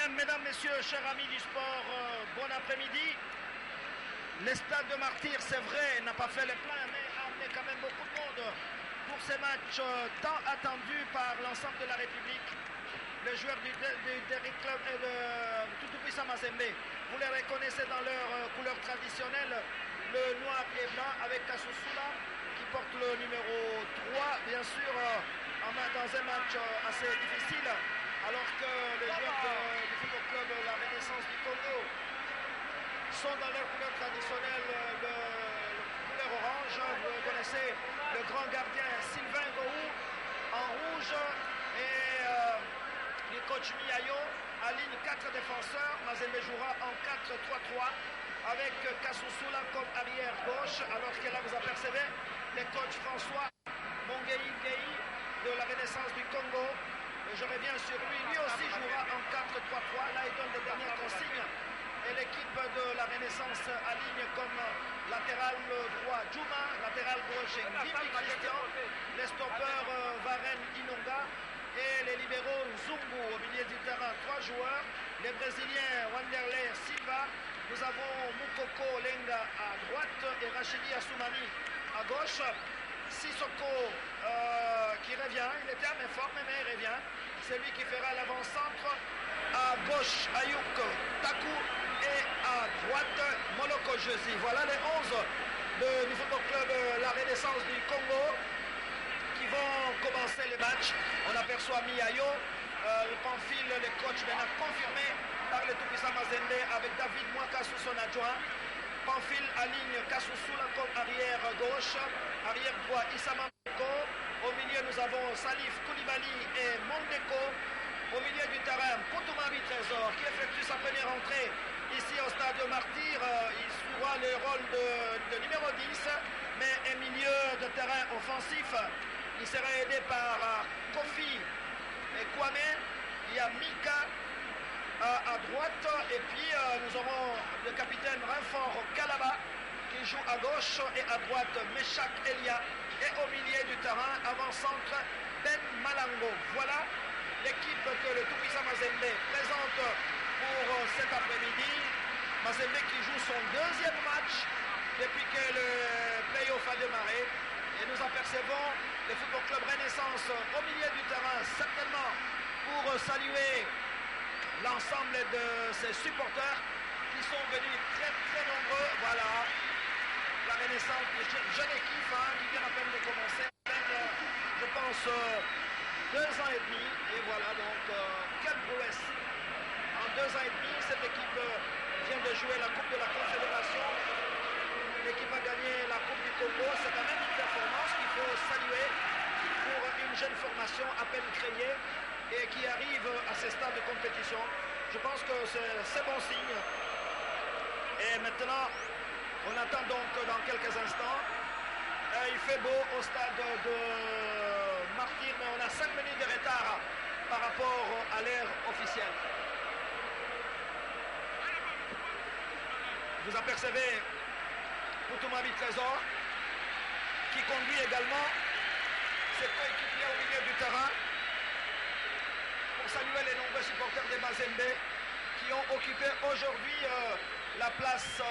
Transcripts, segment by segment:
Bien, mesdames, messieurs, chers amis du sport, bon après-midi. Le stade de Martyrs, c'est vrai, n'a pas fait le plein, mais a amené quand même beaucoup de monde pour ces matchs tant attendus par l'ensemble de la République. Les joueurs du Derrick Club et de Tutupuisa Mazembe, vous les reconnaissez dans leur couleur traditionnelle, le noir et blanc avec Kasusula qui porte le numéro 3, bien sûr, dans un match assez difficile. Alors que les joueurs du Football Club La Renaissance du Congo sont dans leur couleur traditionnelle, le couleur orange. Vous connaissez le grand gardien Sylvain Gouou en rouge et le coach Miayo aligne 4 défenseurs. Mazembe jouera en 4-3-3 avec Kasusula comme arrière gauche, alors que là vous apercevez le coach François Mongei de La Renaissance du Congo. Je reviens sur lui. Lui aussi jouera en 4-3-3. Là, il donne les dernières consignes. Et l'équipe de La Renaissance aligne comme latéral droit Juma, latéral gauche Ndimbi Christian, les stoppeurs Varenne Inonga et les libéraux Zungu au milieu du terrain. 3 joueurs. Les Brésiliens Wanderlei Silva. Nous avons Mukoko Lenga à droite et Rachidi Assoumani à gauche. Sissoko qui revient, il était à main forme mais il revient. C'est lui qui fera l'avant-centre. À gauche, Ayuk Taku et à droite, Moloko Jezi. Voilà les 11 du Football Club La Renaissance du Congo qui vont commencer le match. On aperçoit Miayo, le Pamphile, le coach maintenant confirmé par le Tupuisa Mazembe avec David Mwaka sous son adjoint. Pamphile aligne Kasusula comme arrière gauche, arrière droit Issama Meko. Au milieu nous avons Salif Koulibaly et Mondeko. Au milieu du terrain, Poutoumari Trésor qui effectue sa première entrée ici au stade de Martyrs. Il jouera le rôle de numéro 10, mais un milieu de terrain offensif. Il sera aidé par Kofi et Kwame. Il y a Mika à droite et puis nous aurons le capitaine Renfort Kalaba qui joue à gauche et à droite Meshak Elia et au milieu du terrain avant-centre Ben Malango. Voilà l'équipe que le Tupuisa Mazembe présente pour cet après-midi. Mazembe qui joue son deuxième match depuis que le play-off a démarré et nous apercevons le Football Club Renaissance au milieu du terrain certainement pour saluer l'ensemble de ses supporters qui sont venus très très nombreux. Voilà, la Renaissance, jeune équipe qui vient à peine de commencer, je pense 2 ans et demi. Et voilà donc quelle prouesse. En 2 ans et demi, cette équipe vient de jouer la Coupe de la Confédération. L'équipe a gagné la Coupe du Congo. C'est quand même une performance qu'il faut saluer pour une jeune formation à peine créée et qui arrive à ces stades de compétition. Je pense que c'est bon signe. Et maintenant, on attend donc dans quelques instants. Il fait beau au stade de Martyrs, mais on a 5 minutes de retard par rapport à l'heure officielle. Vous apercevez Poutoumari Trésor qui conduit également ses coéquipiers au milieu du terrain. Pour saluer les nombreux supporters des Mazembe qui ont occupé aujourd'hui la place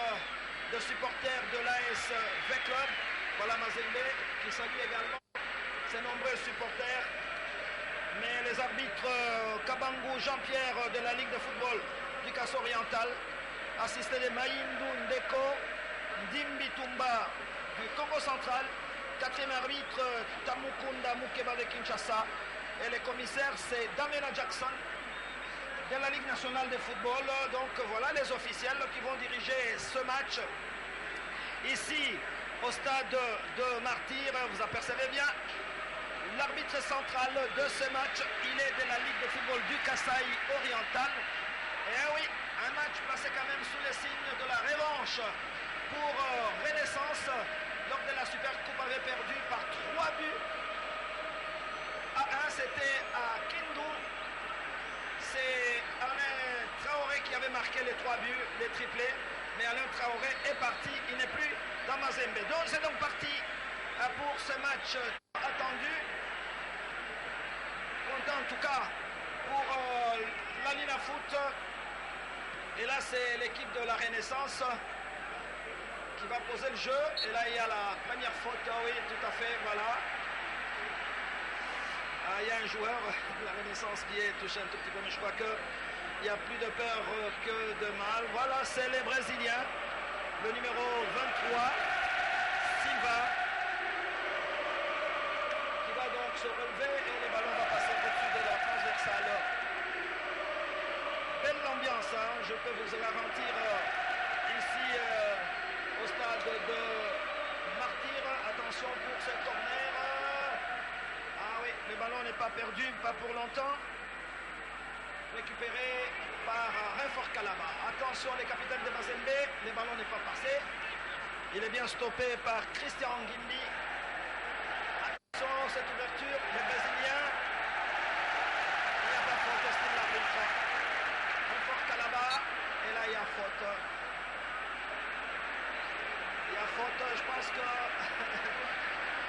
de supporters de l'AS V-Club. Voilà Mazembe qui salue également ces nombreux supporters. Mais les arbitres Kabangou Jean-Pierre de la Ligue de football du Kasso Oriental, assisté de Maïndou Ndeko, Ndimbi Tumba du Congo Central, 4e arbitre Tamukunda Mukeba de Kinshasa. Et les commissaires, c'est Damena Jackson de la Ligue nationale de football. Donc voilà les officiels qui vont diriger ce match ici au stade de Martyrs. Vous apercevez bien l'arbitre central de ce match. Il est de la Ligue de football du Kasaï Oriental. Et oui, un match placé quand même sous les signes de la revanche pour Renaissance. Lors de la Super Coupe avait perdu par 3 buts. À 1, c'était à Kindu. C'est Alain Traoré qui avait marqué les 3 buts, les triplés. Mais Alain Traoré est parti, il n'est plus dans Mazembe. Donc c'est donc parti pour ce match attendu. Content en tout cas pour Lanina Foot. Et là, c'est l'équipe de la Renaissance qui va poser le jeu. Et là, il y a la première faute. Oui, tout à fait, voilà. Ah, il y a un joueur de la Renaissance qui est touché un tout petit peu, mais je crois qu'il y a plus de peur que de mal. Voilà, c'est les Brésiliens. Le numéro 23, Silva, qui va donc se relever et le ballon va passer au-dessus de la transversale. Belle ambiance, hein, je peux vous garantir ici au stade de Martyr. Attention pour ce corner. Ah oui, le ballon n'est pas perdu, pas pour longtemps. Récupéré par Renfort Calaba. Attention les capitaines de Mazembe, le ballon n'est pas passé. Il est bien stoppé par Christian Nguimbi. Attention cette ouverture, les Brésiliens. Il n'y a pas faute, estime l'arbitre. Renfort Calaba, et là il y a faute. Il y a faute, je pense que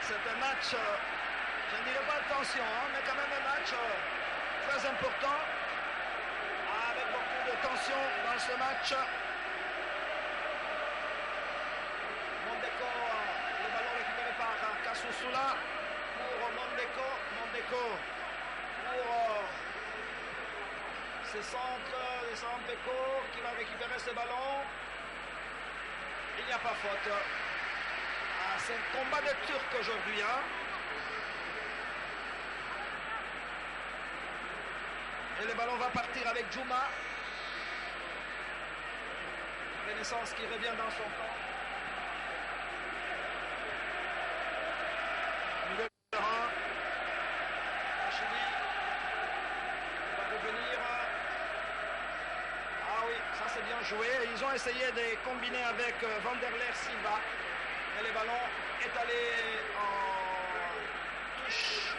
c'est un match, je ne dirais pas attention, hein, mais quand même un match très important. Avec beaucoup de tension dans ce match. Mondeko, le ballon récupéré par Kasusula pour Mondeko. Mondeko pour ses centres, les Sampeko qui va récupérer ce ballon. Il n'y a pas faute. Ah, c'est un combat de Turcs aujourd'hui, hein. Et le ballon va partir avec Djouma. Renaissance qui revient dans son camp. Milieu de terrain. Rachidi va revenir. Ah oui, ça c'est bien joué. Ils ont essayé de combiner avec Vanderleer Silva. Mais le ballon est allé en touche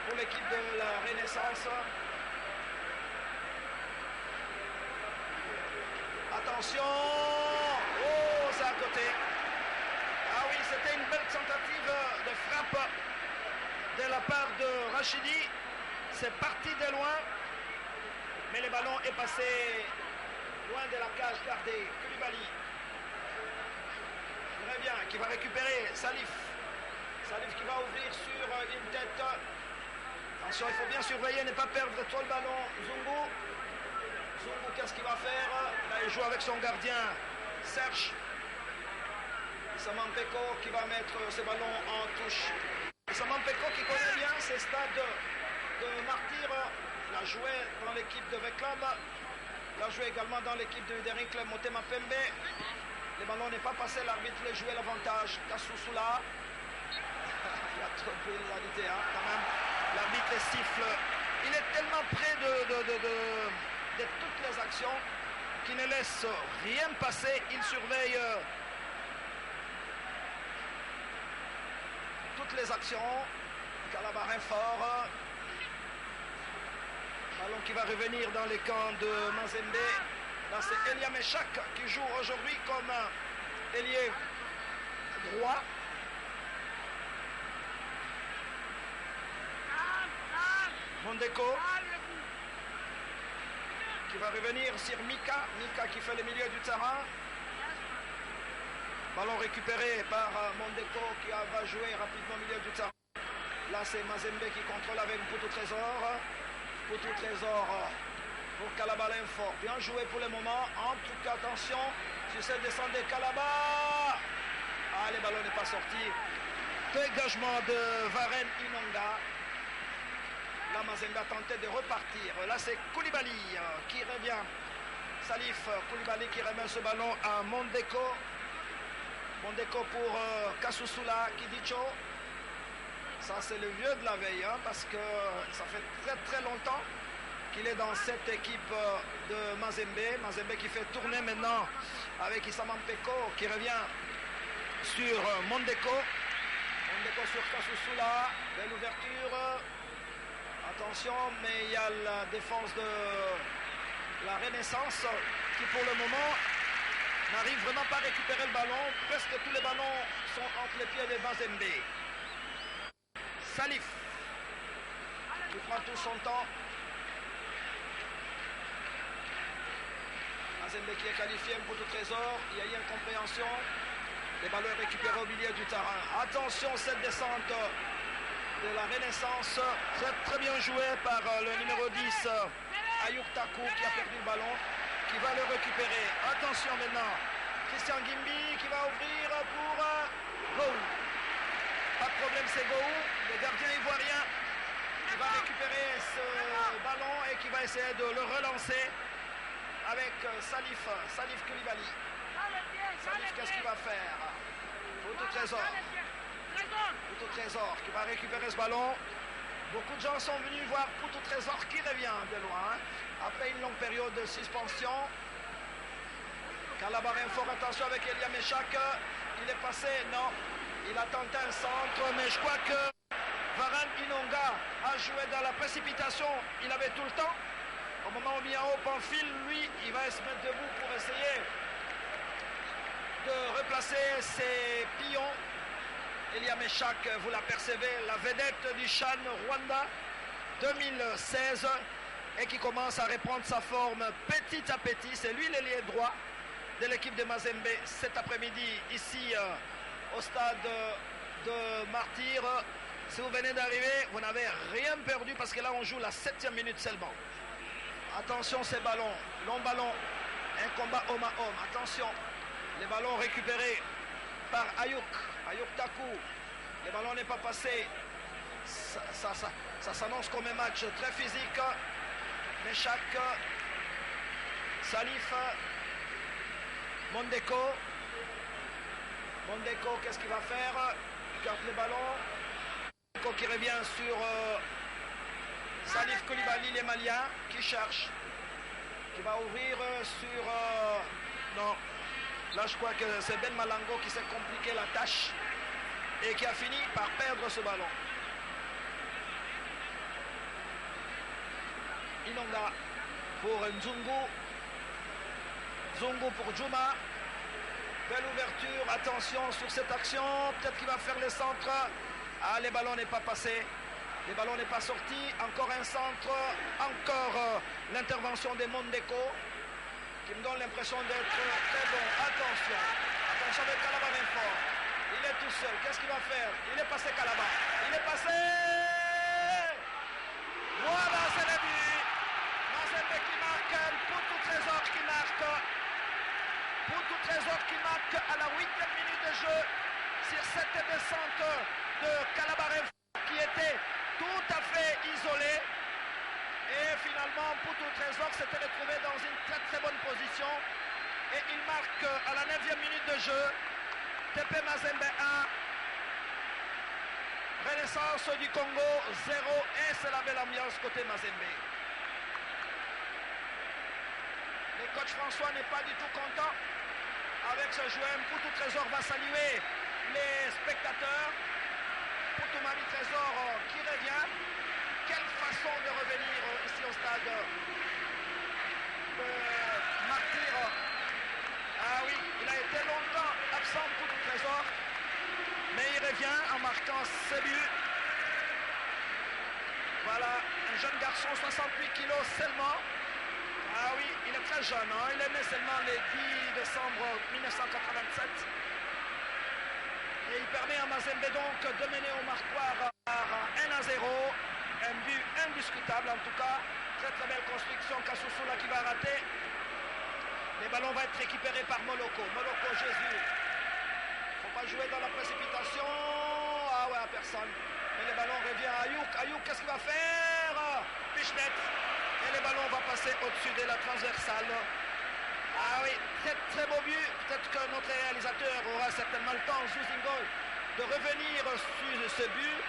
pour l'équipe de la Renaissance. Attention! Oh, c'est à côté. Ah oui, c'était une belle tentative de frappe de la part de Rachidi. C'est parti de loin, mais le ballon est passé loin de la cage gardée. Koulibaly. Très bien, qui va récupérer Salif. Salif qui va ouvrir sur une tête. Attention, il faut bien surveiller, ne pas perdre trop le ballon. Zungu. Zungu, qu'est-ce qu'il va faire? Là, il joue avec son gardien, Serge. Samampeko qui va mettre ce ballon en touche. Samampeko qui connaît bien ces stades de Martyr. Il a joué dans l'équipe de Reclam. Il a joué également dans l'équipe de Uderin Club Motema Pembe. Le ballon n'est pas passé, l'arbitre voulait jouer l'avantage. Kasusula. Il y a trop de pénalité, hein, quand même. L'arbitre siffle. Il est tellement près de toutes les actions qui ne laisse rien passer. Il surveille toutes les actions. Calabarin fort. Ballon qui va revenir dans les camps de Mazembe. Là c'est Elia Meshak qui joue aujourd'hui comme ailier droit. Mondeko qui va revenir sur Mika. Mika qui fait le milieu du terrain. Ballon récupéré par Mondeko qui va jouer rapidement au milieu du terrain. Là c'est Mazembe qui contrôle avec Poutou Trésor. Poutou Trésor pour Calabalin fort. Bien joué pour le moment. En tout cas attention sur cette descente de Calaba. Ah, le ballon n'est pas sorti. Dégagement de Varenne Inonga. Là, Mazembe a tenté de repartir. Là, c'est Koulibaly qui revient. Salif Koulibaly qui remet ce ballon à Mondeko. Mondeko pour Kasusula Kidicho. Ça, c'est le vieux de la veille, hein, parce que ça fait très très longtemps qu'il est dans cette équipe de Mazembe. Mazembe qui fait tourner maintenant avec Isamampeko qui revient sur Mondeko. Mondeko sur Kasusula. Belle ouverture. Attention, mais il y a la défense de la Renaissance qui pour le moment n'arrive vraiment pas à récupérer le ballon. Presque tous les ballons sont entre les pieds de Mazembe. Salif qui prend tout son temps. Mazembe qui est qualifié pour tout trésor. Il y a eu incompréhension. Les ballons récupérés au milieu du terrain. Attention, cette descente de la Renaissance. Très bien joué par le numéro 10, Ayuk Taku, qui a perdu le ballon, qui va le récupérer. Attention maintenant. Christian Gimbi qui va ouvrir pour Gou. Pas de problème, c'est Gou. Le gardien ivoirien qui va récupérer ce ballon et qui va essayer de le relancer avec Salif Koulibaly. Salif, qu'est-ce qu'il va faire? Poutou Trésor qui va récupérer ce ballon. Beaucoup de gens sont venus voir Poutou Trésor qui revient de loin après une longue période de suspension. Calabarin fort, attention avec Elia Meshak. Il est passé, non, il a tenté un centre, mais je crois que Varane Inonga a joué dans la précipitation. Il avait tout le temps. Au moment où Miao Pamphile, lui, il va se mettre debout pour essayer de replacer ses pions. Elia Meshak, vous l'apercevez, la vedette du Chan Rwanda 2016 et qui commence à reprendre sa forme petit à petit. C'est lui l'ailier droit de l'équipe de Mazembe cet après-midi ici au stade de Martyr. Si vous venez d'arriver, vous n'avez rien perdu parce que là on joue la 7e minute seulement. Attention ces ballons, long ballon, un combat homme à homme. Attention, les ballons récupérés par Ayuk Taku. Le ballon n'est pas passé. Ça s'annonce comme un match très physique. Meshak, Salif, Mondeko, qu'est-ce qu'il va faire? Il garde le ballon. Mondeko qui revient sur Salif Koulibaly, les Maliens, qui cherche, qui va ouvrir sur... non, là je crois que c'est Ben Malango qui s'est compliqué la tâche et qui a fini par perdre ce ballon. Inonga pour Nzungu. Zongo pour Djouma. Belle ouverture, attention sur cette action. Peut-être qu'il va faire le centre. Ah, le ballon n'est pas passé. Le ballon n'est pas sorti. Encore un centre. Encore l'intervention de Mondeko qui me donne l'impression d'être très bon. Attention. Attention avec Calabarin fort. Il est tout seul. Qu'est-ce qu'il va faire? Il est passé Calaba. Il est passé. Voilà, c'est le but. Mazembe qui marque. Poutou Trésor qui marque. Poutou Trésor qui marque à la 8e minute de jeu sur cette descente de Calabarin qui était tout à fait isolé. Et finalement, Poutou Trésor s'était retrouvé dans une très bonne position. Et il marque à la 9e minute de jeu. TP Mazembe 1. Renaissance du Congo 0. Et c'est la belle ambiance côté Mazembe. Le coach François n'est pas du tout content avec ce joueur. Poutou Trésor va saluer les spectateurs. Poutou Mami Trésor qui revient. Quelle façon de revenir ici au stade de Martyr. Ah oui, il a été longtemps absent Poutou Trésor. Mais il revient en marquant ses buts. Voilà, un jeune garçon, 68 kilos seulement. Ah oui, il est très jeune, hein? Il est né seulement le 10 décembre 1987. Et il permet à Mazembe donc de mener au marquoir par 1-0. Un but indiscutable en tout cas. Très belle construction, Kassoussoula qui va rater. Les ballons vont être récupérés par Moloko. Moloko, Jésus. Faut pas jouer dans la précipitation. Ah ouais, à personne. Mais le ballon revient à Ayuk. Ayuk, qu'est-ce qu'il va faire? Pichnet. Et le ballon va passer au-dessus de la transversale. Ah oui, très beau but. Peut-être que notre réalisateur aura certainement le temps, Zuzingo, de revenir sur ce but.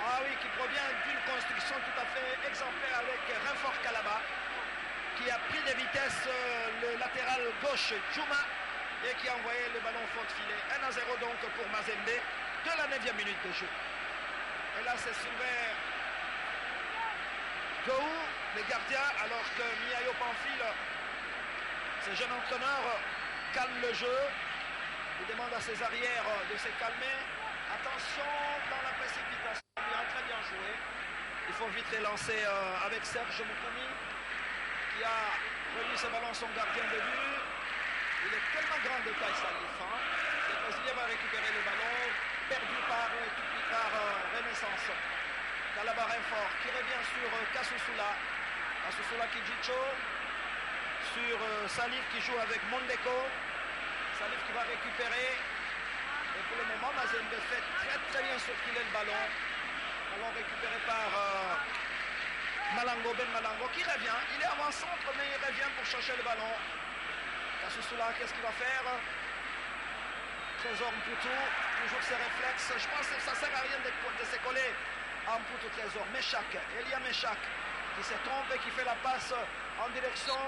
Ah oui, qui provient d'une construction tout à fait exemplaire avec Renfort Calaba, qui a pris de vitesse le latéral gauche Djouma et qui a envoyé le ballon fond de filet. 1-0 donc pour Mazembe de la 9e minute de jeu. Et là c'est Sylvain Gou, le gardien, alors que Miayo Pamphile, ce jeune entraîneur, calme le jeu. Il demande à ses arrières de se calmer. Attention dans la précipitation. Il a très bien joué. Il faut vite relancer avec Serge Moukoumi. qui a remis ce ballon à son gardien de but. Il est tellement grand de taille, Salif. Hein. Le Brésilien va récupérer le ballon, perdu par Renaissance. Calabarin fort, qui revient sur Kasusula. Kasusula Kijicho. Sur Salif qui joue avec Mondeko. Salif qui va récupérer. Et pour le moment, Mazembe fait très bien circuler le ballon. Ballon récupéré par Malango, Ben Malango qui revient. Il est avant-centre, mais il revient pour chercher le ballon. Kasusula, qu'est-ce qu'il va faire? Trésor Mputu, toujours ses réflexes. Je pense que ça ne sert à rien de se coller à Mputu Trésor. Meshak, Elia Meshak, qui se trompe et qui fait la passe en direction.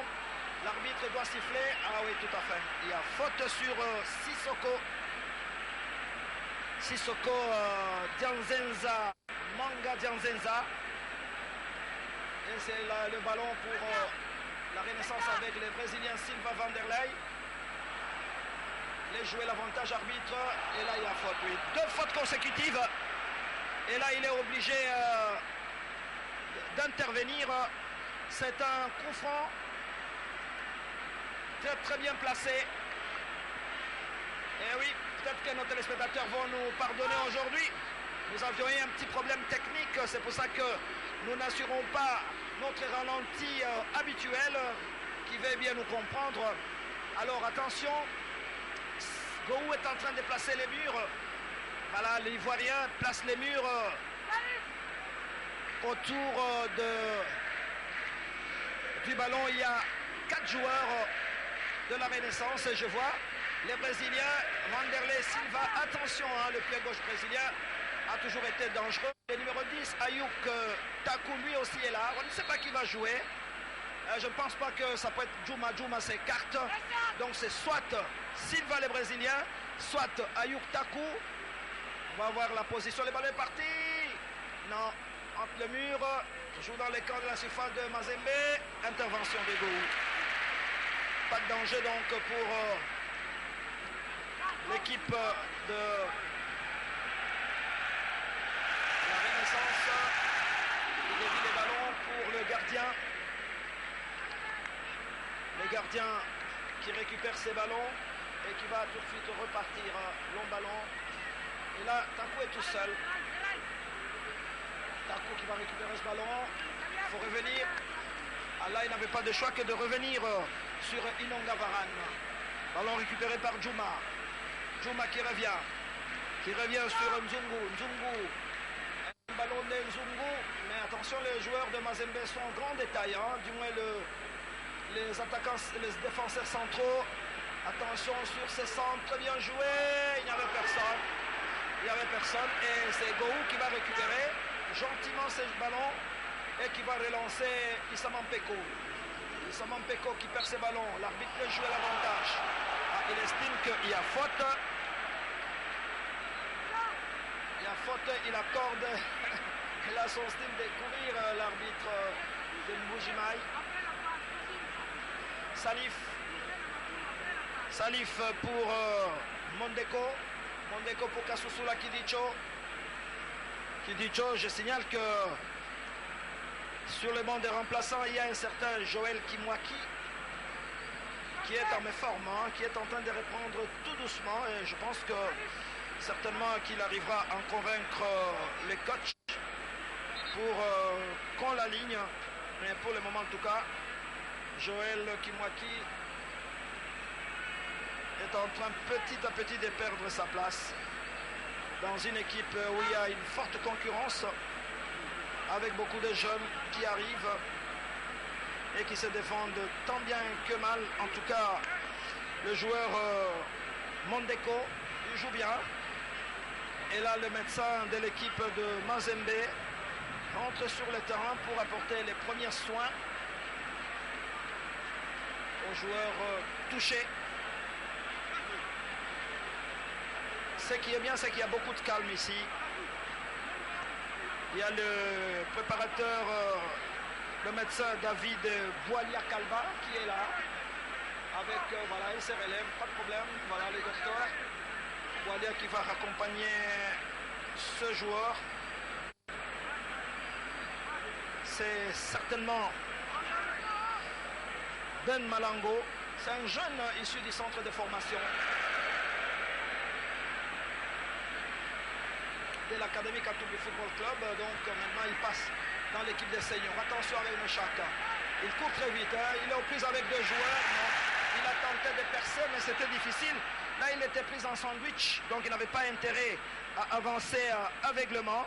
L'arbitre doit siffler. Ah oui, tout à fait. Il y a faute sur Sissoko. Sissoko Dianzenza, Manga Dianzenza. Et c'est le ballon pour la Renaissance avec les Brésiliens Silva Vanderlei. Il a joué l'avantage arbitre. Et là, il y a faute, oui. 2 fautes consécutives. Et là, il est obligé d'intervenir. C'est un coup franc. Très bien placé. Et oui, peut-être que nos téléspectateurs vont nous pardonner aujourd'hui. Nous avions eu un petit problème technique. C'est pour ça que nous n'assurons pas notre ralenti habituel qui veut bien nous comprendre. Alors attention, Gou est en train de placer les murs. Voilà, l'Ivoirien place les murs autour du ballon. Il y a 4 joueurs de la Renaissance et je vois les Brésiliens, Vanderlei, Silva. Attention, hein, le pied gauche brésilien a toujours été dangereux. Le numéro 10, Ayuk Taku, lui aussi est là. On ne sait pas qui va jouer. Je ne pense pas que ça peut être Juma. Juma s'écarte. Donc c'est soit Silva les Brésiliens, soit Ayuk Taku. On va voir la position. Le ballon est parti. Non, entre le mur. Joue dans les camps de la surface de Mazembe. Intervention de Gou. Pas de danger donc pour l'équipe de la Renaissance. Il dévie les ballons pour le gardien. Le gardien qui récupère ses ballons et qui va tout de suite repartir. Long ballon. Et là, Taku est tout seul. Taku qui va récupérer ce ballon. Il faut revenir. Ah là, il n'avait pas de choix que de revenir sur Inonga Varane. Ballon récupéré par Juma. Juma qui revient sur Nzungu. Nzungu. Un ballon de Nzungu. Mais attention, les joueurs de Mazembe sont en grand détail. Hein, du moins les attaquants, les défenseurs centraux. Attention sur ces centres, bien joué. Il n'y avait personne. Et c'est Gou qui va récupérer gentiment ce ballon et qui va relancer Isamampeko. Isamampeko qui perd ses ballons. L'arbitre peut jouer l'avantage. Ah, il estime qu'il y a faute. Il accorde. Il a son style de courir, l'arbitre de Mbujimai. Salif pour Mondeko. Mondeko pour Kasusula Kidicho. Kidicho, je signale que sur le banc des remplaçants, il y a un certain Joël Kimwaki qui est en méforme, hein, qui est en train de reprendre tout doucement. Et je pense que certainement qu'il arrivera à en convaincre les coachs pour qu'on l'aligne. Mais pour le moment, en tout cas, Joël Kimwaki est en train petit à petit de perdre sa place dans une équipe où il y a une forte concurrence avec beaucoup de jeunes qui arrivent et qui se défendent tant bien que mal. En tout cas, le joueur Mondeko, il joue bien. Et là, le médecin de l'équipe de Mazembe entre sur le terrain pour apporter les premiers soins aux joueurs touchés. Ce qui est bien, c'est qu'il y a beaucoup de calme ici. Il y a le préparateur, le médecin David Boalia Calva qui est là. Avec, voilà, il se relève, pas de problème. Voilà le docteur. Boalia qui va accompagner ce joueur. C'est certainement Ben Malango. C'est un jeune issu du centre de formation de l'Académie Katumbi Football Club. Donc maintenant il passe dans l'équipe des seniors. Attention avec Meshaka. Il court très vite. Il est aux prises avec deux joueurs. Non. Il a tenté de percer, mais c'était difficile. Là, il était pris en sandwich. Donc il n'avait pas intérêt à avancer aveuglement.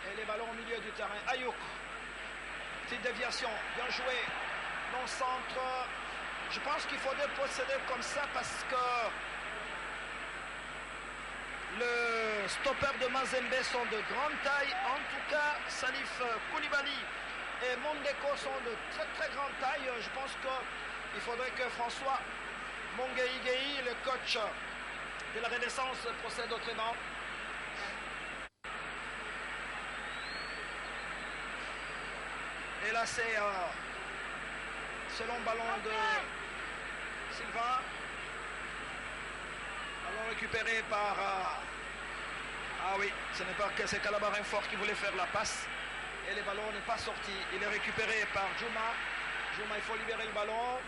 Et les ballons au milieu du terrain. Ayouk. Petite déviation. Bien joué. Non centre. Je pense qu'il faudrait procéder comme ça parce que le stopper de Mazembe sont de grande taille. En tout cas, Salif Koulibaly et Mondeko sont de très très grande taille. Je pense qu'il faudrait que François Mongueïgueï, le coach de la Renaissance, procède autrement. Et là c'est ce long ballon de Sylvain. Ballon récupéré par... ah oui, ce n'est pas que c'est Calabarin fort qui voulait faire la passe. Et le ballon n'est pas sorti. Il est récupéré par Djouma. Djouma, il faut libérer le ballon.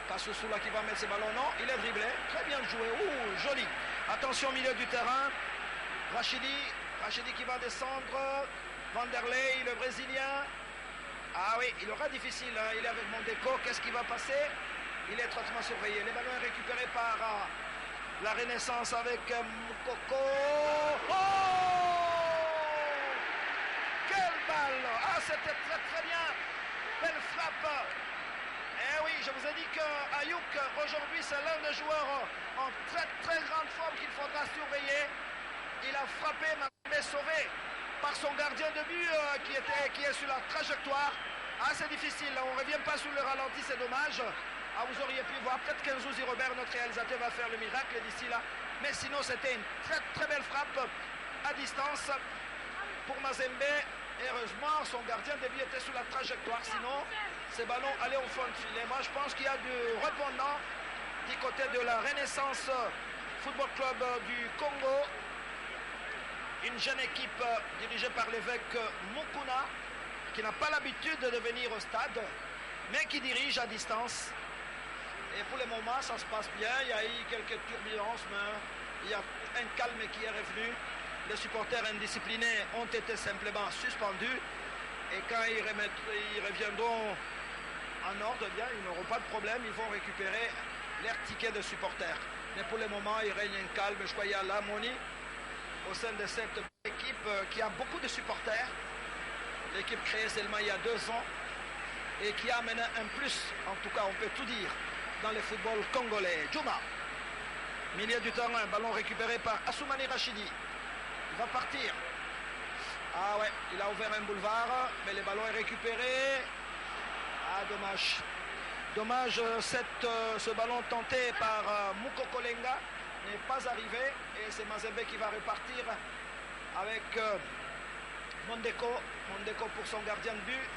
Kassoussoula qui va mettre ce ballon. Non, il est dribblé. Très bien joué. Ouh, joli. Attention au milieu du terrain. Rachidi qui va descendre. Vanderlei, le Brésilien. Ah oui, il aura difficile. Hein. Il est avec Mondeko. Qu'est-ce qui va passer? Il est étroitement surveillé. Le ballon est récupéré par la Renaissance avec Moukoko. Oh! Quelle balle! Ah, c'était très très bien. Belle frappe. Eh oui, je vous ai dit que Ayouk, aujourd'hui, c'est l'un des joueurs en très très grande forme qu'il faudra surveiller. Il a frappé, mais sauvé par son gardien de but qui est sur la trajectoire. Ah, c'est difficile, on ne revient pas sur le ralenti, c'est dommage. Ah, vous auriez pu voir, peut-être qu'Enzouzi Robert, notre réalisateur, va faire le miracle d'ici là. Mais sinon, c'était une très très belle frappe à distance pour Mazembe. Heureusement, son gardien de but était sur la trajectoire. Sinon, ces ballons allaient au fond de filet. Moi, je pense qu'il y a du répondant du côté de la Renaissance Football Club du Congo. Une jeune équipe dirigée par l'évêque Mukuna, qui n'a pas l'habitude de venir au stade, mais qui dirige à distance. Et pour le moment, ça se passe bien. Il y a eu quelques turbulences, mais il y a un calme qui est revenu. Les supporters indisciplinés ont été simplement suspendus. Et quand ils reviendront en ordre, eh bien, ils n'auront pas de problème. Ils vont récupérer leurs tickets de supporters. Mais pour le moment, il règne un calme. Je crois qu'il y a l'harmonie au sein de cette équipe qui a beaucoup de supporters. L'équipe créée seulement il y a 2 ans et qui a maintenant un plus, en tout cas on peut tout dire, dans le football congolais. Djouma, milieu du terrain, ballon récupéré par Assoumani Rachidi. Il va partir. Ah ouais, il a ouvert un boulevard, mais le ballon est récupéré. Ah, dommage. Dommage, ce ballon tenté par Moukoko Lenga n'est pas arrivé. Et c'est Mazembe qui va repartir avec Mondeko. Mondeko pour son gardien de but.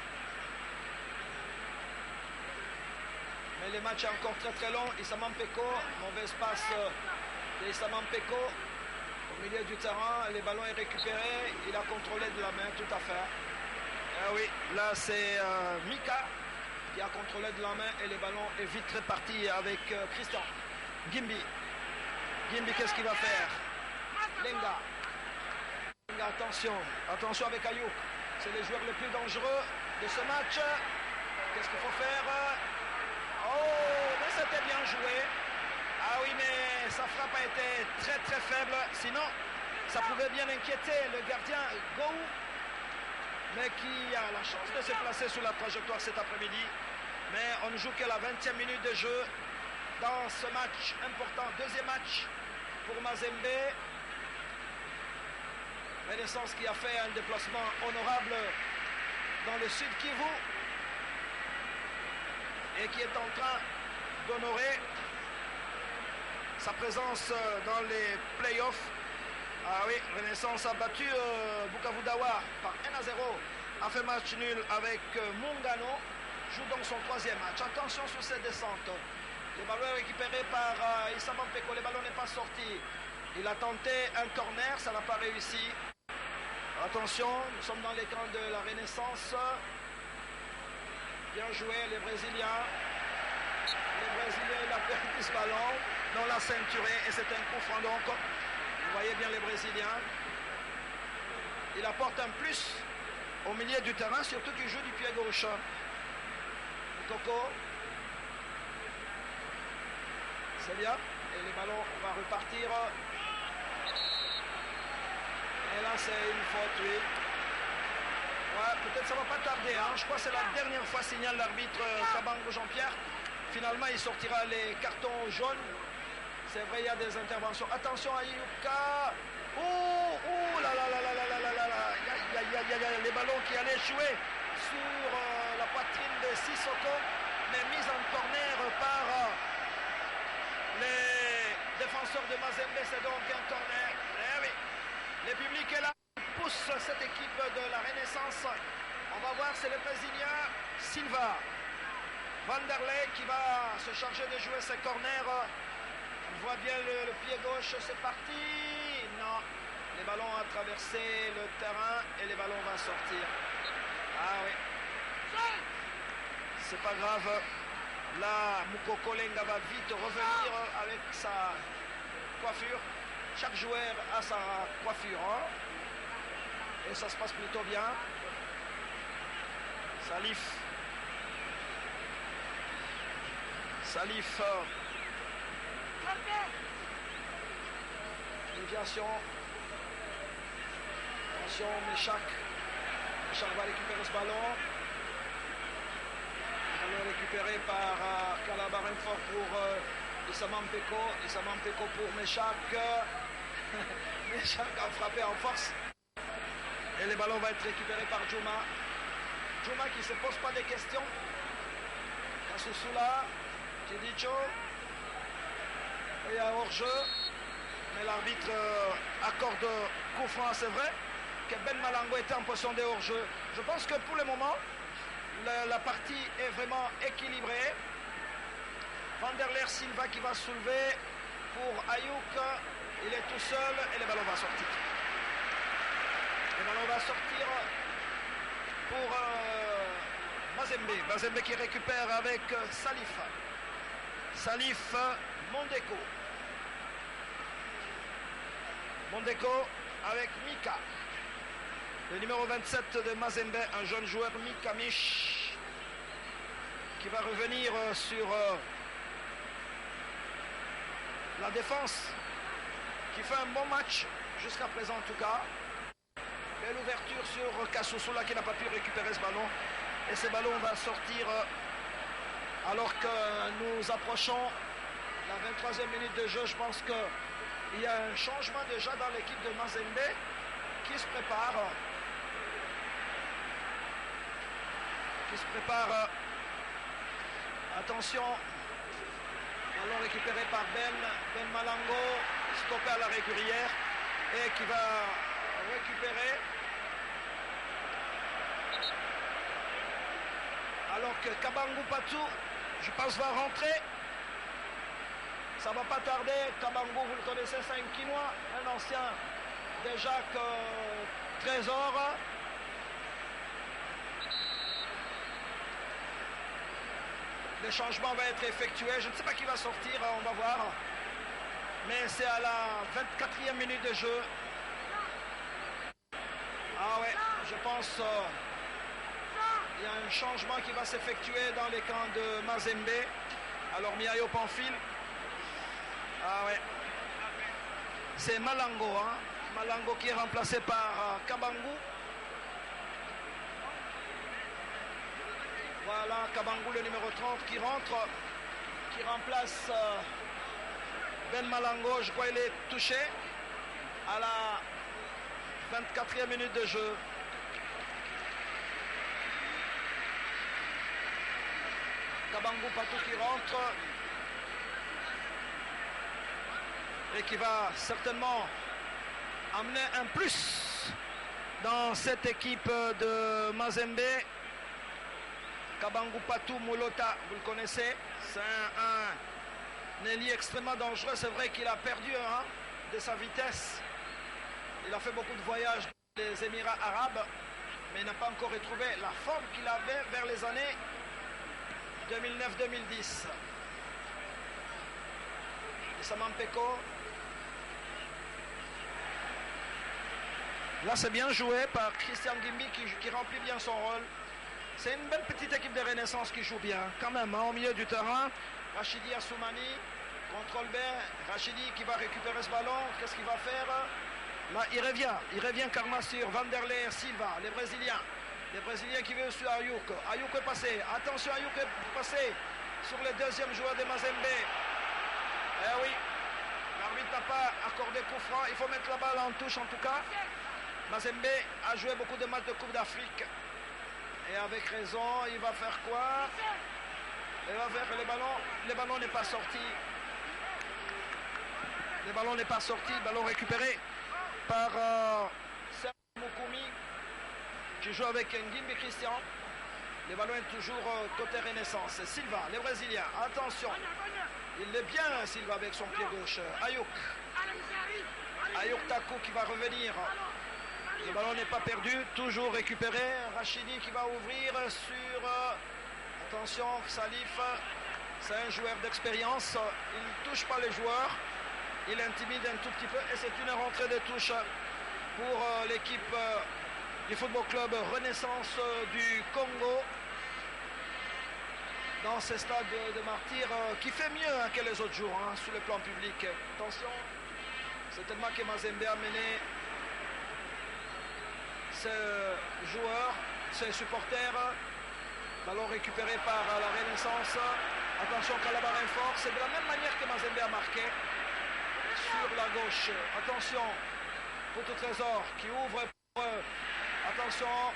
Mais le match est encore très très long. Issama Mpeko, mauvais passe d'Issama Mpeko au milieu du terrain. Le ballon est récupéré. Il a contrôlé de la main, tout à fait. Ah oui, là c'est Mika qui a contrôlé de la main et le ballon est vite réparti avec Christian Gimbi. Gimbi, qu'est-ce qu'il va faire? Lenga. Lenga, attention. Attention avec Ayouk. C'est le joueur le plus dangereux de ce match. Qu'est-ce qu'il faut faire? Oh, mais c'était bien joué. Ah oui, mais sa frappe a été très très faible. Sinon, ça pouvait bien inquiéter le gardien Gou, mais qui a la chance de se placer sur la trajectoire cet après-midi. Mais on ne joue que la 20e minute de jeu dans ce match important. Deuxième match pour Mazembe. Renaissance qui a fait un déplacement honorable dans le sud Kivu et qui est en train d'honorer sa présence dans les playoffs. Ah oui, Renaissance a battu Bukavu Dawa par 1-0, a fait match nul avec Mungano, joue donc son 3e match. Attention sur cette descente. Le ballon est récupéré par Issama Mpeko, le ballon n'est pas sorti. Il a tenté un corner, ça n'a pas réussi. Attention, nous sommes dans l'écran de la Renaissance. Bien joué les Brésiliens. Les Brésiliens, il a perdu ce ballon dans la ceinturée et c'est un coup franc donc. Vous voyez bien les Brésiliens. Il apporte un plus au milieu du terrain, surtout qu'il joue du pied gauche. Coco. C'est bien. Et le ballon va repartir. Et là, c'est une faute, oui. Ouais, peut-être ça va pas tarder. Hein. Je crois que c'est la dernière fois, signale l'arbitre Kabango Jean-Pierre. Finalement, il sortira les cartons jaunes. C'est vrai, il y a des interventions. Attention à Yuka. Oh, oh là là là là là là là là là. Il y a les ballons qui allaient jouer sur la poitrine de Sissoko, mais mise en corner par les défenseurs de Mazembe. C'est donc un corner. Eh oui. Le public est là, pousse cette équipe de la Renaissance. On va voir, c'est le Brésilien Silva. Vanderlei qui va se charger de jouer ses corners. On voit bien le pied gauche, c'est parti. Non, les ballons ont traversé le terrain et les ballons vont sortir. Ah oui. C'est pas grave. Là, Mukoko Lenga va vite revenir avec sa coiffure. Chaque joueur a sa coiffure. Hein? Et ça se passe plutôt bien. Salif. Déviation. Attention, Meshak. Meshak va récupérer ce ballon. Ballon récupéré par Calabarenfort pour Issamampeko. Issamampeko pour Meshak. Meshak a frappé en force. Et le ballon va être récupéré par Djouma. Djouma qui ne se pose pas de questions. Kasusula. Tidicho. Il y a hors-jeu. Mais l'arbitre accorde coup franc. C'est vrai que Ben Malango était en position de hors-jeu. Je pense que pour le moment, la partie est vraiment équilibrée. Vanderlei Silva qui va soulever pour Ayouk. Il est tout seul et le ballon va sortir. Le ballon va sortir pour Mazembe. Mazembe qui récupère avec Salif. Salif, Mondeko. Mondeko avec Mika. Le numéro 27 de Mazembe, un jeune joueur Mika Mich, qui va revenir sur la défense, qui fait un bon match jusqu'à présent en tout cas. Belle ouverture sur Kasusula qui n'a pas pu récupérer ce ballon. Et ce ballon va sortir alors que nous approchons la 23e minute de jeu. Je pense qu'il y a un changement déjà dans l'équipe de Mazembe qui se prépare. Attention. Ballon récupéré par Ben Malango, stoppé à la régulière et qui va récupérer. Alors que Kabangu Patou, je pense, va rentrer. Ça va pas tarder. Kabangu, vous le connaissez, c'est un Quinois, un ancien de Jacques Trésor. Le changement va être effectué. Je ne sais pas qui va sortir, on va voir. Mais c'est à la 24e minute de jeu. Ah ouais, je pense il y a un changement qui va s'effectuer dans les camps de Mazembe. Alors Miayo Pamphile. Ah ouais. C'est Malango, hein. Malango qui est remplacé par Kabangu. Voilà, Kabangu, le numéro 30 qui rentre, qui remplace Ben Malango. Je crois qu'il est touché à la 24e minute de jeu. Kabangu Patou qui rentre et qui va certainement amener un plus dans cette équipe de Mazembe. Kabangu Patou Molota, vous le connaissez, c'est un ailier extrêmement dangereux. C'est vrai qu'il a perdu de sa vitesse. Il a fait beaucoup de voyages dans les Émirats arabes, mais il n'a pas encore retrouvé la forme qu'il avait vers les années 2009-2010. Issam Mpeko. Là, c'est bien joué par Christian Ngimbi qui remplit bien son rôle. C'est une belle petite équipe de Renaissance qui joue bien. Quand même, hein, au milieu du terrain, Rachidi Assoumani contrôle bien. Rachidi qui va récupérer ce ballon. Qu'est-ce qu'il va faire? Là, il revient karma sur Vanderlei Silva, les Brésiliens. Les Brésiliens qui veulent sur Ayouk. Ayouk est passé. Attention, Ayouk est passé sur le deuxième joueur de Mazembe. Eh oui, l'arbitre n'a pas accordé coup franc. Il faut mettre la balle en touche en tout cas. Mazembe a joué beaucoup de matchs de Coupe d'Afrique. Et avec raison, il va faire quoi? Il va faire le ballon n'est pas sorti. Le ballon n'est pas sorti. Ballon récupéré par Serge Moukoumi qui joue avec Ngimbi Christian. Le ballon est toujours côté Renaissance. Silva, les Brésiliens, attention. Il est bien Silva avec son pied gauche. Ayouk. Ayouk Takou qui va revenir. Le ballon n'est pas perdu, toujours récupéré. Rachidi qui va ouvrir sur... attention, Salif, c'est un joueur d'expérience. Il ne touche pas les joueurs. Il intimide un tout petit peu. Et c'est une rentrée de touche pour l'équipe du Football Club Renaissance du Congo. Dans ce stade de Martyrs qui fait mieux que les autres jours sur le plan public. Attention, c'est tellement que Mazembe a mené ses joueurs, ses supporters. Ballon récupéré par la Renaissance. Attention, Calabarin fort. C'est de la même manière que Mazembe a marqué. Sur la gauche. Attention, Poto Trésor qui ouvre pour eux. Attention,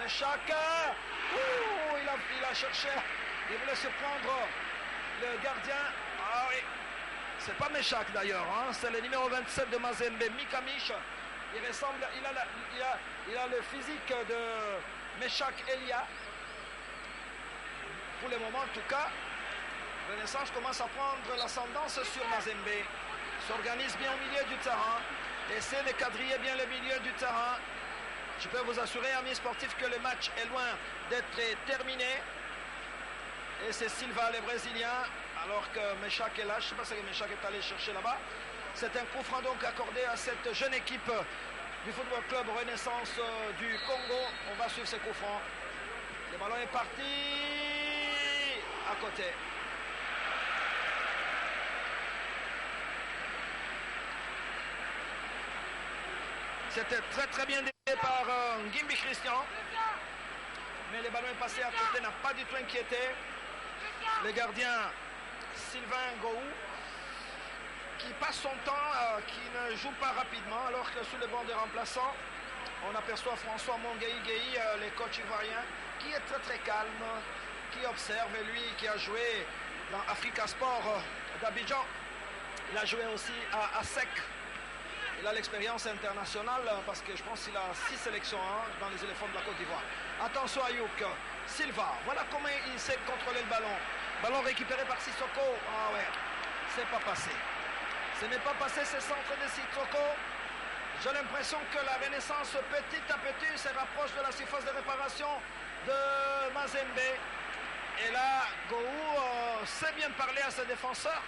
Meshak. Il a cherché. Il voulait surprendre le gardien. Ah oui. C'est pas Meshak d'ailleurs. C'est le numéro 27 de Mazembe, Mikamish. Il ressemble, il a le physique de Meshak Elia. Pour le moment, en tout cas, Renaissance commence à prendre l'ascendance sur Mazembe. S'organise bien au milieu du terrain. Essaie de quadriller bien le milieu du terrain. Je peux vous assurer, amis sportifs, que le match est loin d'être terminé. Et c'est Silva, les Brésiliens, alors que Meshak est là. Je ne sais pas ce que Meshak est allé chercher là-bas. C'est un coup franc donc accordé à cette jeune équipe du Football Club Renaissance du Congo. On va suivre ce coup franc. Le ballon est parti à côté. C'était très très bien décidé par Ngimbi Christian. Mais le ballon est passé à côté, n'a pas du tout inquiété. Le gardien Sylvain Gou qui passe son temps, qui ne joue pas rapidement, alors que sur le banc de remplaçants, on aperçoit François Mongueï-Gueï, le coach ivoirien, qui est très très calme, qui observe, et lui qui a joué dans Africa Sport d'Abidjan. Il a joué aussi à ASEC. Il a l'expérience internationale parce que je pense qu'il a 6 sélections dans les éléphants de la Côte d'Ivoire. Attention à Ayouk, Silva, voilà comment il sait contrôler le ballon. Ballon récupéré par Sissoko. Ah ouais, c'est pas passé. Ce n'est pas passé ce centre de Sissoko. J'ai l'impression que la Renaissance petit à petit se rapproche de la surface de réparation de Mazembe. Et là, Gou sait bien parler à ses défenseurs.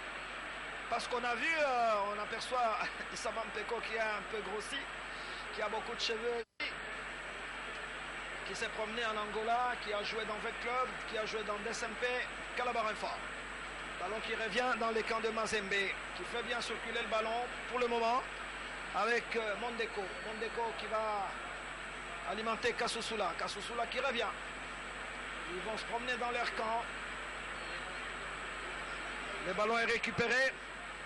Parce qu'on a vu, on aperçoit Issam Mpeko qui est un peu grossi, qui a beaucoup de cheveux, qui s'est promené en Angola, qui a joué dans 20 clubs, qui a joué dans DSMP, Calabarin fort. Ballon qui revient dans les camps de Mazembe, qui fait bien circuler le ballon pour le moment avec Mondeko. Mondeko qui va alimenter Kasusula. Kasusula qui revient. Ils vont se promener dans leur camp. Le ballon est récupéré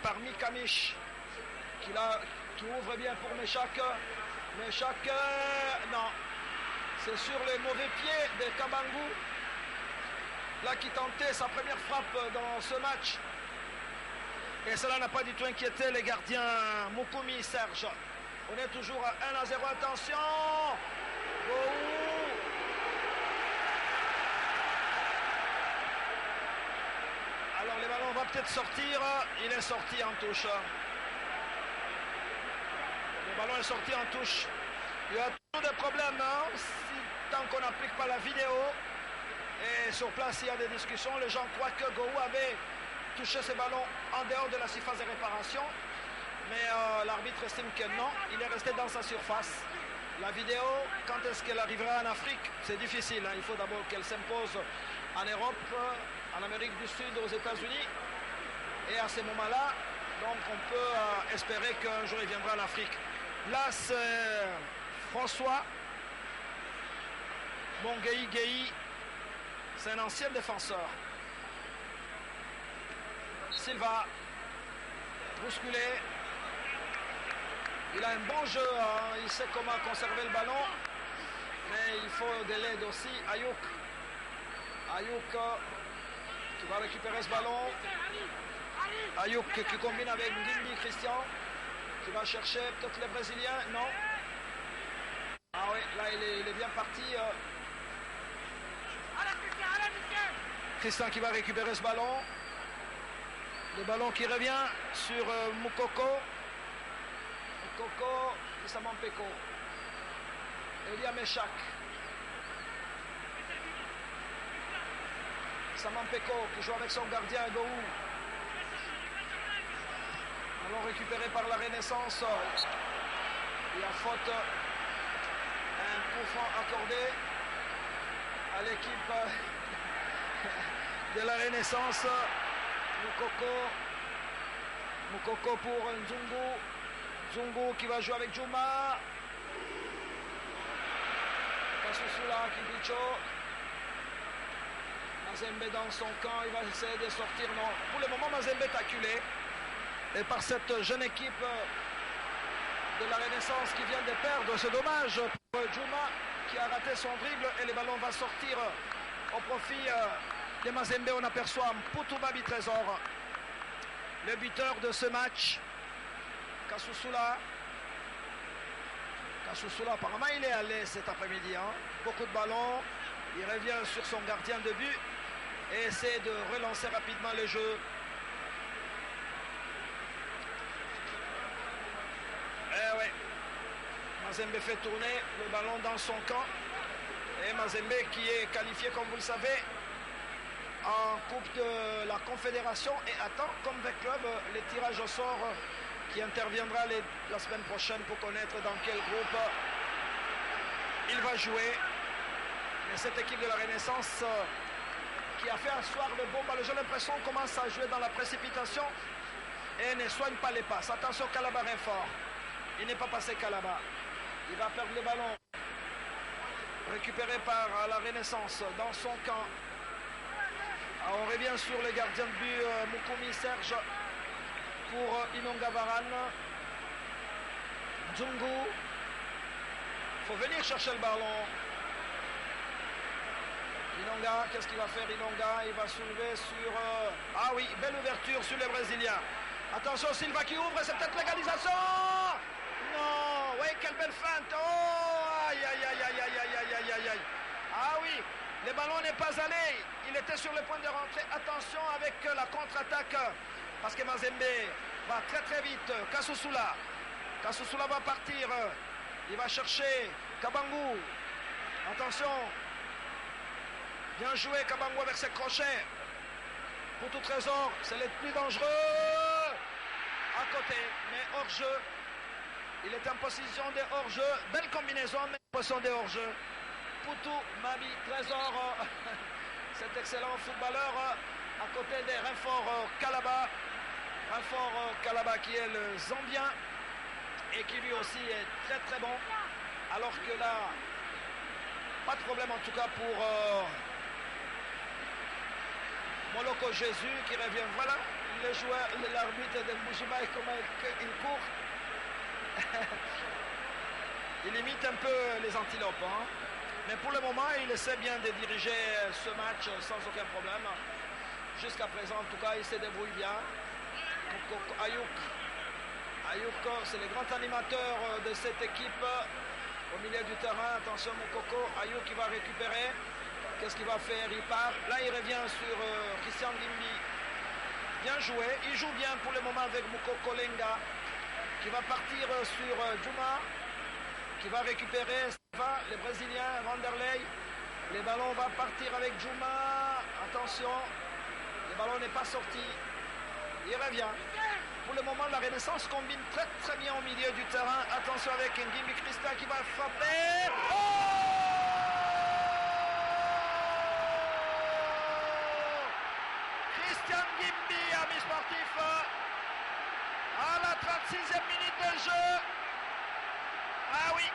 par Mikamish qui ouvre bien pour Meshak. Meshak, non. C'est sur les mauvais pieds de Kabangou. Là qui tentait sa première frappe dans ce match. Et cela n'a pas du tout inquiété les gardiens Moukoumi Serge. On est toujours à 1-0. Attention. Alors le ballon va peut-être sortir. Il est sorti en touche. Le ballon est sorti en touche. Il y a toujours des problèmes tant qu'on n'applique pas la vidéo. Et sur place, il y a des discussions. Les gens croient que Gou avait touché ce ballon en dehors de la surface de réparation. Mais l'arbitre estime que non, il est resté dans sa surface. La vidéo, quand est-ce qu'elle arrivera en Afrique? C'est difficile. Hein. Il faut d'abord qu'elle s'impose en Europe, en Amérique du Sud, aux États-Unis. Et à ce moment-là, donc on peut espérer qu'un jour il viendra en Afrique. Là, c'est François Bonguei. C'est un ancien défenseur. Silva, bousculé. Il a un bon jeu, hein. Il sait comment conserver le ballon. Mais il faut de l'aide aussi. Ayouk qui va récupérer ce ballon. Ayouk qui combine avec Ngimbi Christian. Qui va chercher peut-être les Brésiliens. Non. Ah oui, là il est bien parti. Christian qui va récupérer ce ballon. Le ballon qui revient sur Moukoko. Moukoko, Issamampeko. Elia Meshak. Issamampeko qui joue avec son gardien Gou. Ballon récupéré par la Renaissance. Il y a faute. Un coup franc accordé à l'équipe de la Renaissance. Moukoko pour Nzungu. Nzungu qui va jouer avec Juma. Kasusula Kibicho. Mazembe dans son camp, il va essayer de sortir. Non, pour le moment Mazembe est acculé. Et par cette jeune équipe de la Renaissance qui vient de perdre, c'est dommage pour Juma qui a raté son dribble et le ballon va sortir au profit de Mazembe. On aperçoit Mpoutou-Babi Trésor, le buteur de ce match. Kasusula, apparemment il est allé cet après-midi, hein. Beaucoup de ballons, il revient sur son gardien de but et essaie de relancer rapidement le jeu. Eh ouais, Mazembe fait tourner le ballon dans son camp. Et Mazembe qui est qualifié, comme vous le savez, en Coupe de la Confédération et attend, comme des clubs, les tirages au sort qui interviendra la semaine prochaine pour connaître dans quel groupe il va jouer. Et cette équipe de la Renaissance qui a fait asseoir le bon ballon, j'ai l'impression qu'on commence à jouer dans la précipitation et ne soigne pas les passes. Attention, Kalaba est fort. Il n'est pas passé Kalaba. Il va perdre le ballon. Récupéré par la Renaissance dans son camp. Alors on revient sur le gardien de but Moukoumi Serge pour Inonga Varane. Nzungu. Il faut venir chercher le ballon. Inonga, qu'est-ce qu'il va faire Inonga? Il va soulever sur... Ah oui, belle ouverture sur les Brésiliens. Attention, Silva qui ouvre, c'est peut-être l'égalisation. Non, oui, quelle belle feinte. Oh, aïe, aïe, aïe, aïe, aïe, aïe, aïe, aïe, aïe. Ah oui, le ballon n'est pas allé. Il était sur le point de rentrer. Attention avec la contre-attaque. Parce que Mazembe va très très vite. Kasusula va partir. Il va chercher Kabangu. Attention. Bien joué Kabangu avec ses crochets. Pour tout Trésor, c'est le plus dangereux. À côté, mais hors-jeu. Il est en position de hors-jeu. Belle combinaison, mais en position de hors-jeu. Poutou, Mabi, Trésor, cet excellent footballeur à côté des Renfort Kalaba. Renfort Kalaba qui est le Zambien et qui lui aussi est très très bon. Alors que là, pas de problème en tout cas pour Moloko Jésus qui revient. Voilà le joueur, l'arbitre de Moujouma et comment il court. Il imite un peu les antilopes, hein. Mais pour le moment, il essaie bien de diriger ce match sans aucun problème. Jusqu'à présent, en tout cas, il se débrouille bien. Ayouk, c'est le grand animateur de cette équipe au milieu du terrain. Attention, Moukoko. Ayouk qui va récupérer. Qu'est-ce qu'il va faire? Il part. Là, il revient sur Christian Ngimbi. Bien joué. Il joue bien pour le moment avec Moukoko Lenga qui va partir sur Juma, qui va récupérer les Brésiliens, Vanderlei. Le ballon va partir avec Djouma. Attention, le ballon n'est pas sorti. Il revient. Pour le moment, la Renaissance combine très très bien au milieu du terrain. Attention avec Ngimbi Christian qui va frapper. Oh! Christian Ngimbi, ami sportif, à la 36e minute de jeu. Ah oui,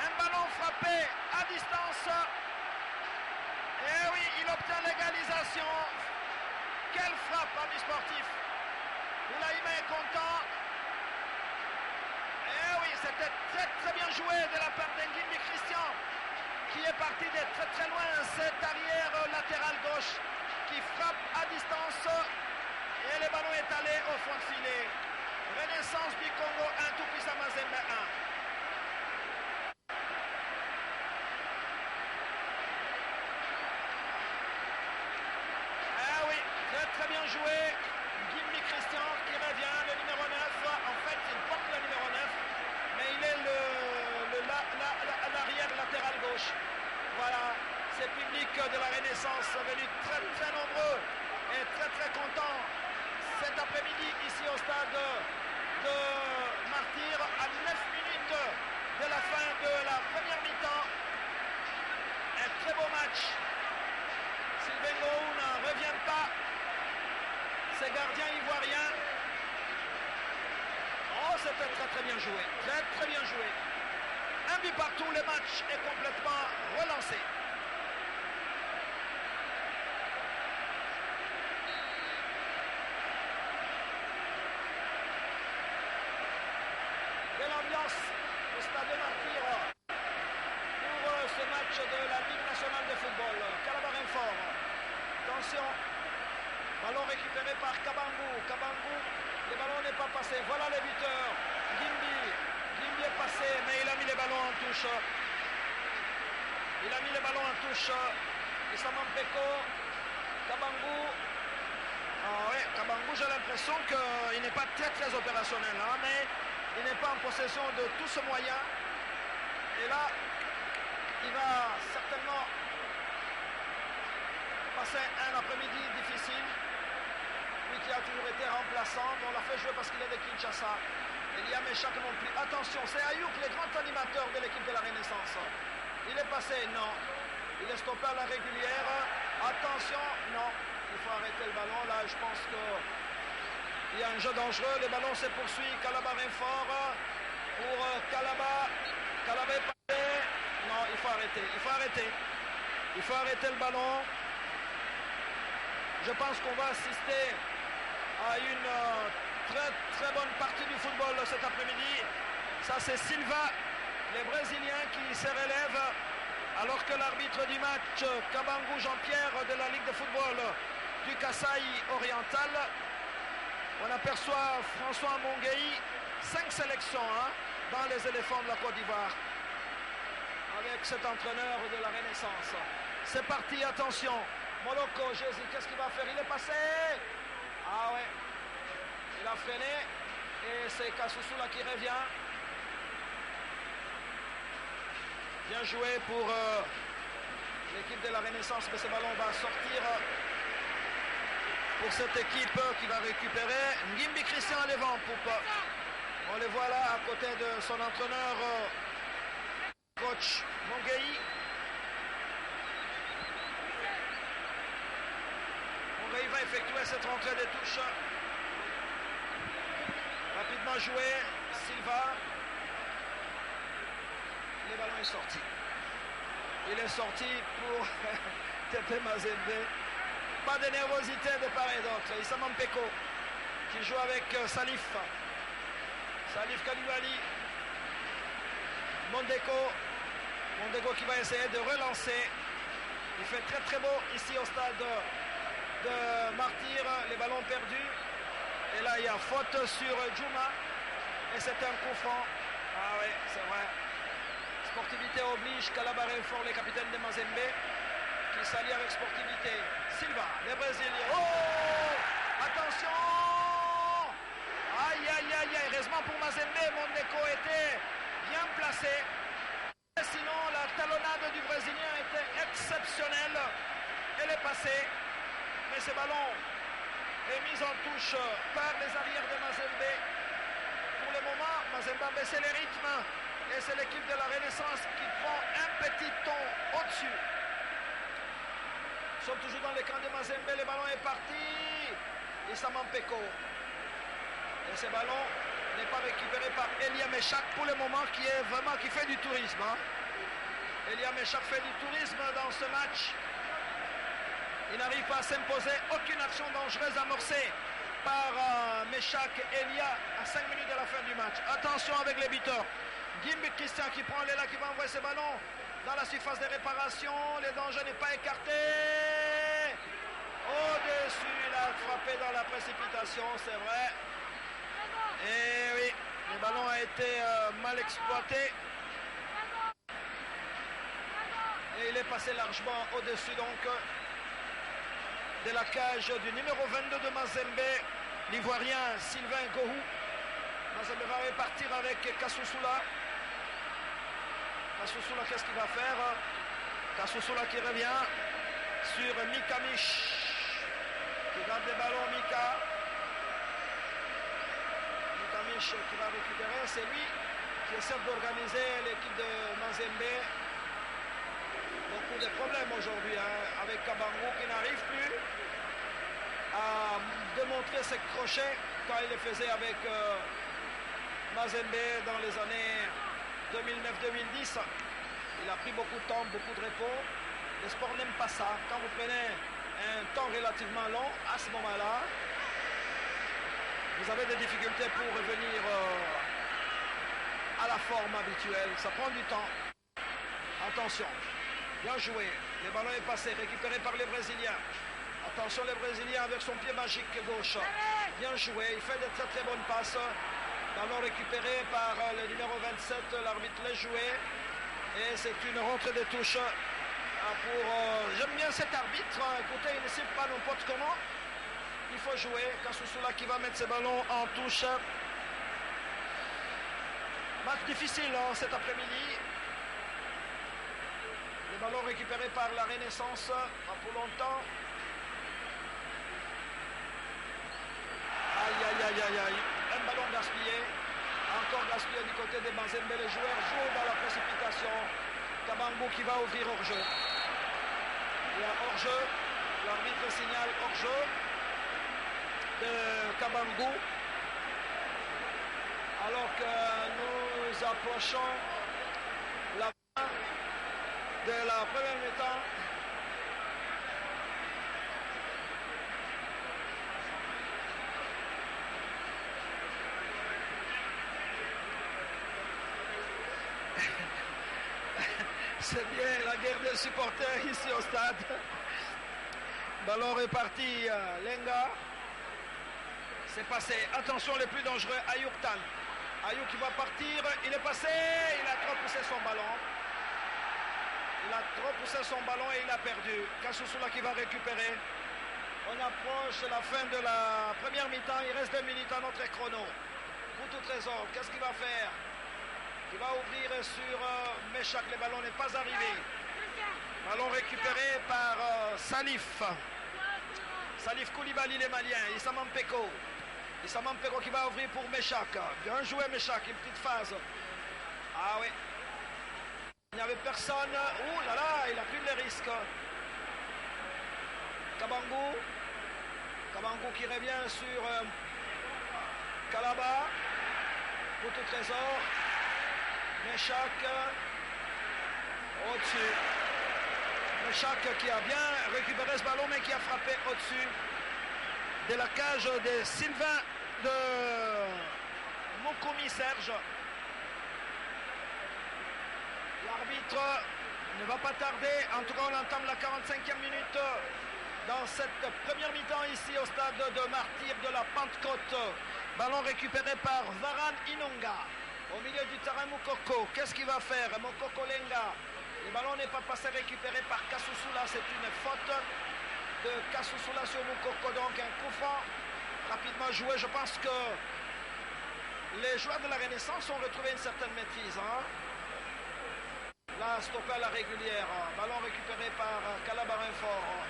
un ballon frappé à distance. Et oui, il obtient l'égalisation. Quelle frappe, ami sportif. Boulaïma est content. Et oui, c'était très très bien joué de la part d'Ngimbi Christian qui est parti de très très loin. Cet arrière latéral gauche qui frappe à distance. Et le ballon est allé au fond de filet. Renaissance du Congo 1, tout puissant Mazembe 1. Ah oui, très très bien joué. Ngimbi Christian qui revient, le numéro 9. En fait, il porte le numéro 9, mais il est l'arrière latéral gauche. Voilà, ces publics de la Renaissance venus très très nombreux et très très contents cet après-midi ici au stade de Martyr à 9 minutes de la fin de la première mi-temps. Un très beau match. Sylvain Gohou n'en revient pas. Ces gardiens ivoiriens. Oh, c'était très très bien joué. Très très bien joué. Un but partout, le match est complètement relancé. De l'ambiance au stade de Martyr pour ce match de la Ligue nationale de football. Calabarin fort. Attention. Ballon récupéré par Kabangou. Kabangou, le ballon n'est pas passé. Voilà le buteur. Ngimbi. Ngimbi est passé, mais il a mis les ballons en touche. Il a mis les ballons en touche. Issama Mpeko. Kabangou. Ah ouais, Kabangou, j'ai l'impression qu'il n'est pas très très opérationnel, hein, mais il n'est pas en possession de tout ce moyen. Et là, il va certainement passer un après-midi difficile. Lui qui a toujours été remplaçant, mais on l'a fait jouer parce qu'il est de Kinshasa. Il y a Méchac non plus. Attention, c'est Ayouk, le grand animateur de l'équipe de la Renaissance. Il est passé, non. Il est stoppé à la régulière. Attention, non. Il faut arrêter le ballon. Là, je pense qu'il y a un jeu dangereux. Le ballon se poursuit. Calabarin fort pour Calaba. Calaba est passé. Non, il faut arrêter. Il faut arrêter. Il faut arrêter le ballon. Je pense qu'on va assister à une très très bonne partie du football cet après-midi. Ça c'est Silva, le Brésilien qui se relève alors que l'arbitre du match, Kabangou Jean-Pierre de la Ligue de football du Kasaï oriental. On aperçoit François Monguei, 5 sélections dans les éléphants de la Côte d'Ivoire avec cet entraîneur de la Renaissance. C'est parti, attention. Moloko, Jésus, qu'est-ce qu'il va faire? Il est passé. Ah ouais. Il a freiné. Et c'est Kassoussoula qui revient. Bien joué pour l'équipe de la Renaissance. Mais ce ballon va sortir pour cette équipe qui va récupérer. Ngimbi Christian à l'avant. On le voit là à côté de son entraîneur, coach Monguei. Il va effectuer cette rentrée de touche. Rapidement joué. Silva. Le ballon est sorti. Il est sorti pour TP Mazembe. Pas de nervosité de part et d'autre. Issama Mpeko qui joue avec Salif. Salif Koulibaly. Mondeko. Mondeko qui va essayer de relancer. Il fait très très beau ici au stade de Martyr, les ballons perdus. Et là, il y a faute sur Djouma. Et c'est un coup franc. Ah oui, c'est vrai. Sportivité oblige. Calabarin fort, le capitaine de Mazembe, qui s'allie avec sportivité. Silva, les Brésiliens. Oh! Attention! Aïe, aïe, aïe, aïe. Heureusement pour Mazembe, Mondeko était bien placé. Sinon, la talonnade du Brésilien était est passé, mais ce ballon est mis en touche par les arrières de Mazembe. Pour le moment, Mazembe a baissé les rythmes et c'est l'équipe de la Renaissance qui prend un petit ton au-dessus. Ils sont toujours dans les camps de Mazembe, le ballon est parti. Issama Mpeko. Et ce ballon n'est pas récupéré par Elia Meshak pour le moment qui fait du tourisme. Elia Meshak fait du tourisme dans ce match. Il n'arrive pas à s'imposer, aucune action dangereuse amorcée par Meshak Elia à 5 minutes de la fin du match. Attention avec les buteurs. Gimbi Christian qui prend l'élan, qui va envoyer ce ballon dans la surface de réparation. Le danger n'est pas écarté. Au-dessus, il a frappé dans la précipitation, c'est vrai. Et oui, le ballon a été mal exploité. Et il est passé largement au-dessus donc de la cage du numéro 22 de Mazembe, l'Ivoirien Sylvain Gohou. Mazembe va repartir avec Kassoussoula. Kassoussoula, qu'est-ce qu'il va faire? Kassoussoula qui revient sur Mika Mich. Qui garde le ballon, Mika. Mika Mich qui va récupérer. C'est lui qui essaie d'organiser l'équipe de Mazembe. Beaucoup de problèmes aujourd'hui avec Kabangou qui n'arrive plus à démontrer ses crochets quand il les faisait avec Mazembe dans les années 2009-2010. Il a pris beaucoup de temps, beaucoup de repos. Le sport n'aime pas ça. Quand vous prenez un temps relativement long, à ce moment-là, vous avez des difficultés pour revenir à la forme habituelle. Ça prend du temps. Attention. Bien joué. Le ballon est passé, récupéré par les Brésiliens. Attention les Brésiliens avec son pied magique gauche. Bien joué, il fait de très très bonnes passes. Ballon récupéré par le numéro 27, l'arbitre l'a joué. Et c'est une rentrée de touche pour... J'aime bien cet arbitre. Écoutez, il ne sait pas n'importe comment. Il faut jouer. Kassoussoula qui va mettre ses ballons en touche. Match difficile cet après-midi. Le ballon récupéré par la Renaissance, pas pour longtemps. Aïe, aïe, aïe, aïe, aïe. Un ballon gaspillé. Encore gaspillé du côté des Mazembe. Les joueurs jouent dans la précipitation. Kabangou qui va ouvrir hors-jeu. Il y a hors-jeu. L'arbitre signale hors-jeu de Kabangou. Alors que nous approchons la fin de la première mi-temps. C'est bien la guerre des supporters ici au stade. Ballon reparti, Lenga. C'est passé. Attention, les plus dangereux, Ayouk Tan. Ayouk qui va partir. Il est passé. Il a trop poussé son ballon. Il a trop poussé son ballon et il a perdu. Kassoussoula qui va récupérer. On approche la fin de la première mi-temps. Il reste 2 minutes à notre chrono. Boutou Trésor, qu'est-ce qu'il va faire? Il va ouvrir sur Meshak. Le ballon n'est pas arrivé. Ballon récupéré par Salif. Salif Koulibaly, les Maliens. Issama Mpeko. Issama Mpeko qui va ouvrir pour Meshak. Bien joué Meshak, une petite phase. Ah oui. Il n'y avait personne. Ouh là là, il a pris les risques. Kabangou. Kabangou qui revient sur Kalaba. Boutou Trésor. Meshak. Au-dessus. Meshak qui a bien récupéré ce ballon mais qui a frappé au-dessus de la cage de Sylvain de Mokoumi Serge. L'arbitre ne va pas tarder. En tout cas, on entame la 45e minute dans cette première mi-temps ici au stade de Martyrs de la Pentecôte. Ballon récupéré par Varane Inonga. Au milieu du terrain, Moukoko. Qu'est-ce qu'il va faire? Mokoko Lenga. Le ballon n'est pas passé récupéré par Kassoussoula. C'est une faute de Kassoussoula sur Moukoko. Donc un coup franc rapidement joué. Je pense que les joueurs de la Renaissance ont retrouvé une certaine maîtrise. Là, stoppé à la régulière. Ballon récupéré par Calabarin Fort.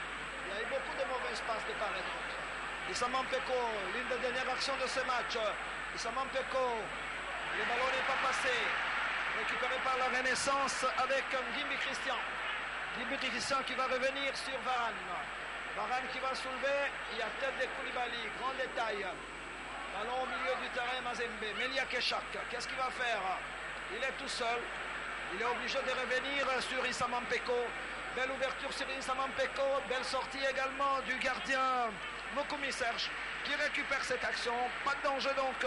Il y a eu beaucoup de mauvais passes de part et d'autre. Issam Peko, l'une des dernières actions de ce match. Issam Peko, le ballon n'est pas passé. Récupéré par la Renaissance avec Gimbi Christian. Gimbi Christian qui va revenir sur Varane. Varane qui va soulever. Il y a tête de Koulibaly. Grand détail. Ballon au milieu du terrain, Mazembe. Melia Keshak. Qu'est-ce qu'il va faire? Il est tout seul. Il est obligé de revenir sur Issam Peko. Belle ouverture sur Issam Peko. Belle sortie également du gardien Mokumi Serge qui récupère cette action. Pas de danger donc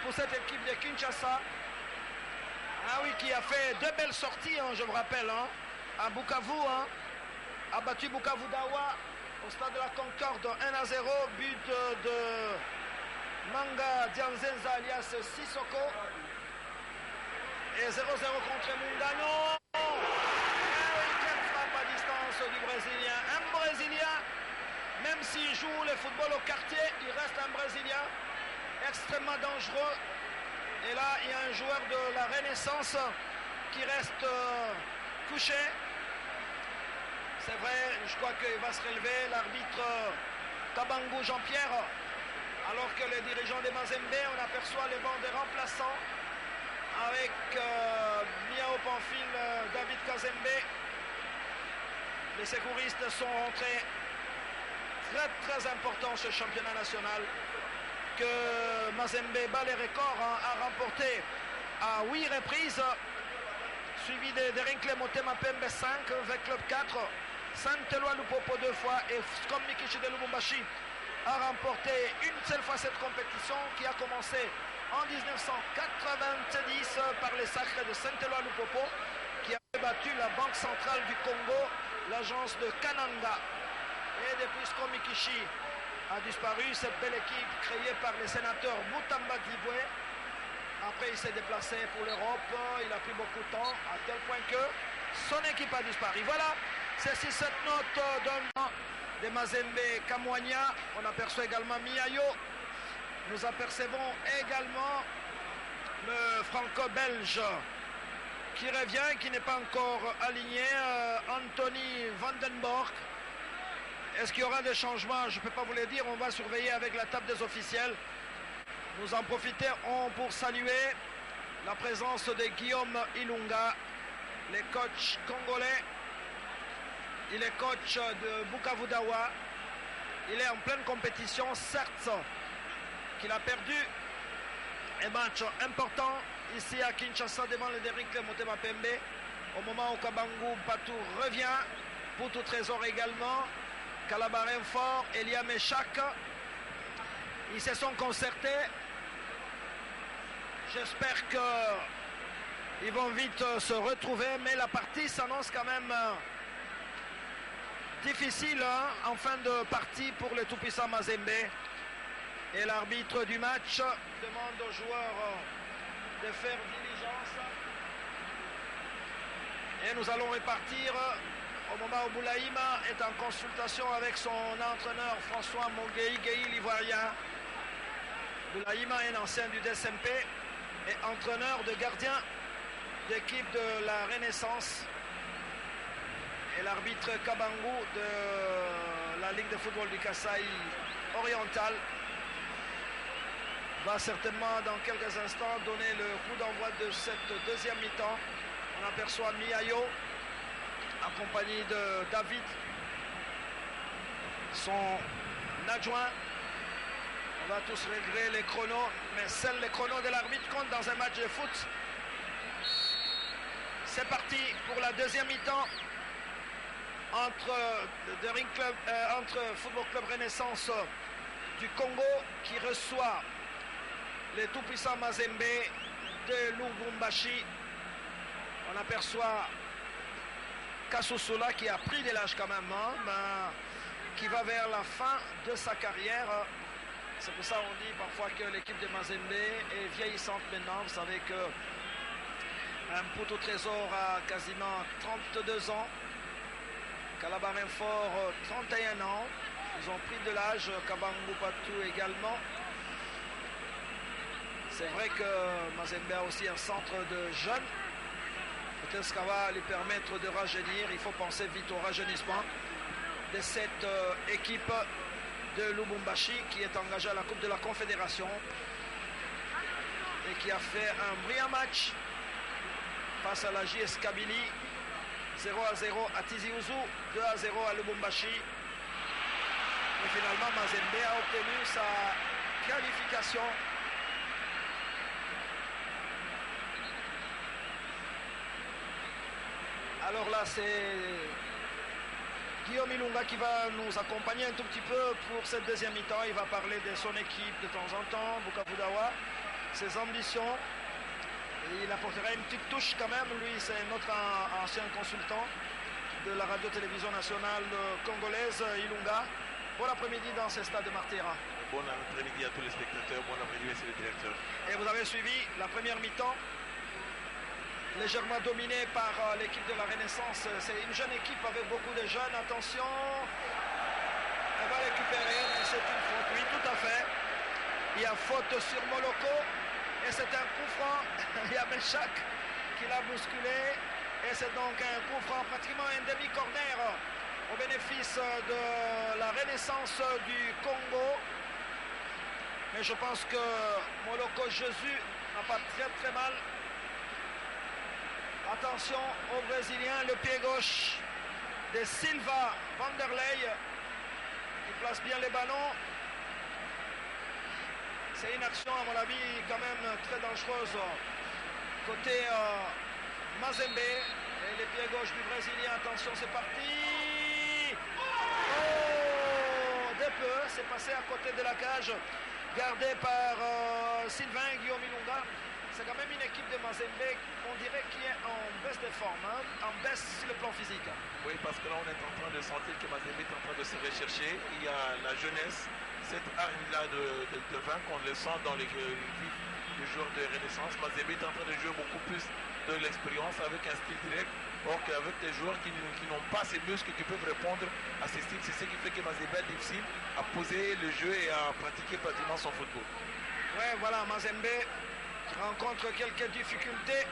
pour cette équipe de Kinshasa. Ah oui, qui a fait deux belles sorties, hein, je me rappelle, hein, à Bukavu, hein, a battu Bukavu Dawa au stade de la Concorde 1-0, but de Manga Dianzenza alias Sissoko, et 0-0 contre Mungano. Ah oui, quelle frappe à distance du Brésilien. Un Brésilien, même s'il joue le football au quartier, il reste un Brésilien extrêmement dangereux. Et là, il y a un joueur de la Renaissance qui reste couché. C'est vrai, je crois qu'il va se relever. L'arbitre Kabangu Jean-Pierre. Alors que les dirigeants des Mazembe, on aperçoit le banc des remplaçants avec Miao Pamphile, David Kazembe. Les secouristes sont rentrés. Très très important ce championnat national. Que Mazembe bat les records, hein, a remporté à 8 reprises, suivi de Rinkle Motema Pembe 5 avec Club 4, Saint-Éloi Lupopo 2 fois et Scom Mikichi de Lubumbashi a remporté une seule fois cette compétition qui a commencé en 1990 par les Sacres de Saint-Éloi Lupopo qui a battu la Banque Centrale du Congo, l'agence de Kananga. Et depuis Scom Mikichi a disparu, cette belle équipe créée par les sénateurs Boutamba Diboué. Après, il s'est déplacé pour l'Europe. Il a pris beaucoup de temps, à tel point que son équipe a disparu. Voilà, c'est cette note d'un de Mazembe Kamwanya. On aperçoit également Miayo. Nous apercevons également le franco-belge qui revient, qui n'est pas encore aligné, Anthony Vandenborg. Est-ce qu'il y aura des changements? Je ne peux pas vous le dire, on va surveiller avec la table des officiels. Nous en profiterons pour saluer la présence de Guillaume Ilunga, le coach congolais. Il est coach de Bukavu Dawa. Il est en pleine compétition, certes qu'il a perdu un match important ici à Kinshasa devant le Derrick Motema Pembe. Au moment où Kabangu Patou revient, Poutou Trésor également. Calabarin fort, Elia Meshak. Ils se sont concertés. J'espère qu'ils vont vite se retrouver, mais la partie s'annonce quand même difficile, hein, en fin de partie pour le tout-puissant Mazembe. Et l'arbitre du match demande aux joueurs de faire diligence. Et nous allons repartir au moment où Boulaïma est en consultation avec son entraîneur François Monguei Gueye, l'Ivoirien. Boulaïma est un ancien du DSMP et entraîneur de gardien d'équipe de la Renaissance. Et l'arbitre Kabangu de la Ligue de football du Kasaï oriental va certainement dans quelques instants donner le coup d'envoi de cette deuxième mi-temps. On aperçoit Miayo accompagné de David, son adjoint. On va tous régler les chronos, mais seuls les chronos de l'arbitre comptent dans un match de foot. C'est parti pour la deuxième mi-temps entre Football Club Renaissance du Congo qui reçoit les tout-puissants Mazembe de Lubumbashi. On aperçoit Kassoussoula qui a pris de l'âge quand même, hein, mais qui va vers la fin de sa carrière. C'est pour ça qu'on dit parfois que l'équipe de Mazembe est vieillissante maintenant. Vous savez que un Poutou Trésor a quasiment 32 ans. Calabarin Fort, 31 ans. Ils ont pris de l'âge. Kabangu Patou également. C'est vrai que Mazembe a aussi un centre de jeunes. Peut-être que ça va lui permettre de rajeunir. Il faut penser vite au rajeunissement. de cette équipe de Lubumbashi qui est engagée à la Coupe de la Confédération et qui a fait un brillant match face à la JS Kabylie. 0-0 à Tizi Ouzou, 2-0 à Lubumbashi. Et finalement, Mazembe a obtenu sa qualification. Alors là, c'est Guillaume Ilunga qui va nous accompagner un tout petit peu pour cette deuxième mi-temps. Il va parler de son équipe de temps en temps, Bukavu Dawa, ses ambitions. Et il apportera une petite touche quand même. Lui, c'est notre ancien consultant de la radio-télévision nationale congolaise, Ilunga. Bon après-midi dans ce stade de Martyra. Bon après-midi à tous les spectateurs, bon après-midi monsieur le directeur. Et vous avez suivi la première mi-temps, légèrement dominée par l'équipe de la Renaissance. C'est une jeune équipe avec beaucoup de jeunes. Attention, elle va récupérer, mais c'est une faute. Oui, tout à fait. Il y a faute sur Moloko et c'est un coup franc. Il y a Meshak qui l'a bousculé et c'est donc un coup franc, pratiquement un demi-corner au bénéfice de la Renaissance du Congo. Mais je pense que Moloko Jésus n'a pas très mal. Attention au Brésilien, le pied gauche de Silva Vanderlei qui place bien les ballons. C'est une action à mon avis quand même très dangereuse côté Mazembe. Et les pieds gauche du Brésilien, attention c'est parti. Oh, de peu, c'est passé à côté de la cage, gardé par Sylvain Guillaume Ilunga. C'est quand même une équipe de Mazembe, on dirait, qui est en baisse de forme, hein, en baisse sur le plan physique. Oui, parce que là, on est en train de sentir que Mazembe est en train de se rechercher. Il y a la jeunesse, cette arme-là de vaincre, on le sent dans les joueurs de Renaissance. Mazembe est en train de jouer beaucoup plus de l'expérience avec un style direct, or qu'avec des joueurs qui n'ont pas ces muscles qui peuvent répondre à ces styles. C'est ce qui fait que Mazembe est difficile à poser le jeu et à pratiquer pratiquement son football. Ouais, voilà, Mazembe rencontre quelques difficultés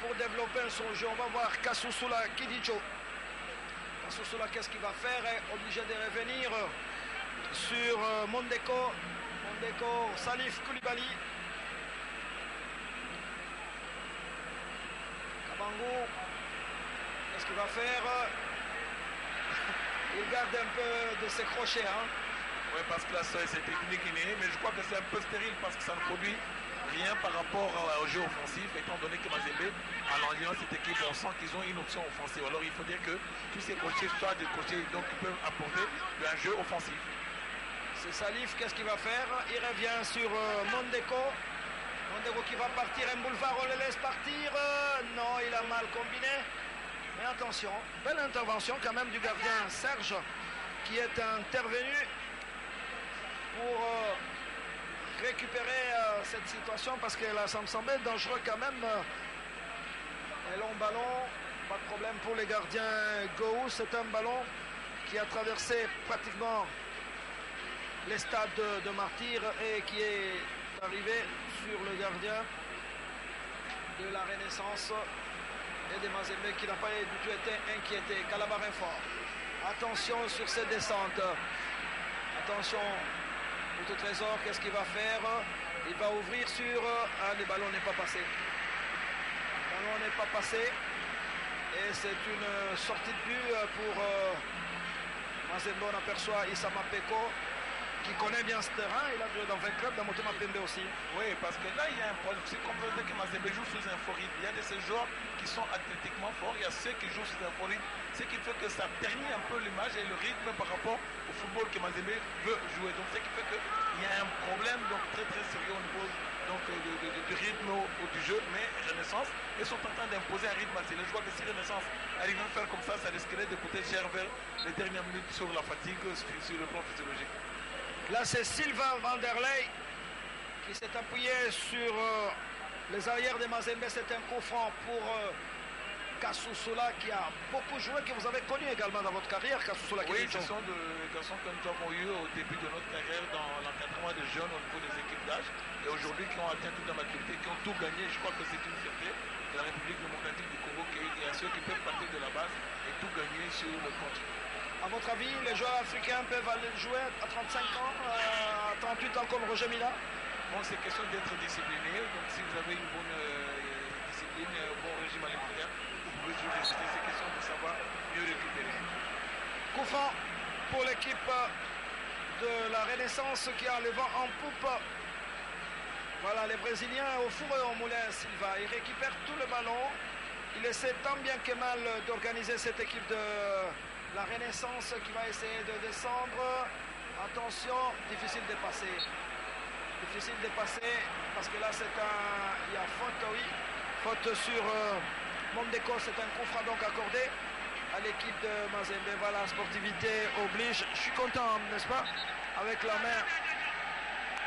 pour développer son jeu. On va voir Kasusula Kidicho. Kasusula, qu'est-ce qu'il va faire? Est obligé de revenir sur Mondeko. Mondeko, Salif Koulibaly. Kabango, qu'est-ce qu'il va faire? Il garde un peu de ses crochets. Hein? Oui, parce que là, c'est technique innée, mais je crois que c'est un peu stérile parce que ça ne produit rien par rapport au jeu offensif, étant donné que Mazembe, en l'enlignant cette équipe, on sent qu'ils ont une option offensive. Alors il faut dire que tous ces coachés soient des coachés donc, qui peuvent apporter un jeu offensif. C'est Salif, qu'est-ce qu'il va faire? Il revient sur Mondeko. Mondeko qui va partir, un boulevard, on le laisse partir. Non, il a mal combiné. Mais attention, belle intervention quand même du gardien Serge, qui est intervenu pour récupérer cette situation parce que là, ça me semblait dangereux quand même. Un long ballon, pas de problème pour les gardiens Gou. C'est un ballon qui a traversé pratiquement les stades de Martyr et qui est arrivé sur le gardien de la Renaissance et des Mazembe qui n'a pas du tout été inquiété. Calabarin fort. Attention sur ces descentes. Attention. Au Trésor, qu'est-ce qu'il va faire? Il va ouvrir sur... Ah, le ballon n'est pas passé. Le ballon n'est pas passé. Et c'est une sortie de but pour Mazembe. On aperçoit Issama Peko, qui connaît bien ce terrain. Il a joué dans 20 clubs, dans Motema Pembe aussi. Oui, parce que là, il y a un problème. C'est comprenez que Mazembe joue sous un fort rythme. Il y a de ces joueurs qui sont athlétiquement forts. Il y a ceux qui jouent sous un fort rythme. Ce qui fait que ça ternit un peu l'image et le rythme par rapport au football que Mazembe veut jouer. Donc, ce qui fait qu'il y a un problème donc, très très sérieux au niveau donc, du rythme du jeu. Mais Renaissance, ils sont en train d'imposer un rythme accéléré. Je vois que si Renaissance arrive à faire comme ça risquerait de coûter cher vers les dernières minutes sur la fatigue, sur le plan physiologique. Là, c'est Sylvain Vanderlei qui s'est appuyé sur les arrières de Mazembe. C'est un coup franc pour Kasusula qui a beaucoup joué, que vous avez connu également dans votre carrière, Kasusula. Oui, ce sont des garçons que nous avons eu au début de notre carrière dans l'encadrement des jeunes au niveau des équipes d'âge et aujourd'hui qui ont atteint toute la maturité, qui ont tout gagné. Je crois que c'est une fierté de la République démocratique du Congo qu'il y a ceux qui peuvent partir de la base et tout gagner sur le continent. À votre avis, les joueurs africains peuvent aller jouer à 35 ans, à 38 ans comme Roger Mila? Bon, c'est question d'être discipliné. Donc si vous avez une bonne discipline, un bon régime alimentaire, vous pouvez toujours résister. C'est question de savoir mieux récupérer. Coup franc pour l'équipe de la Renaissance qui a le vent en poupe. Voilà, les Brésiliens au four et au moulin, Silva. Ils récupèrent tout le ballon. Il essaie tant bien que mal d'organiser cette équipe de la Renaissance qui va essayer de descendre. Attention, difficile de passer. Difficile de passer parce que là il y a faute, oui. Faute sur Mondeko, c'est un coup franc donc accordé à l'équipe de Mazembe. Voilà, sportivité oblige. Je suis content, n'est-ce pas? Avec la main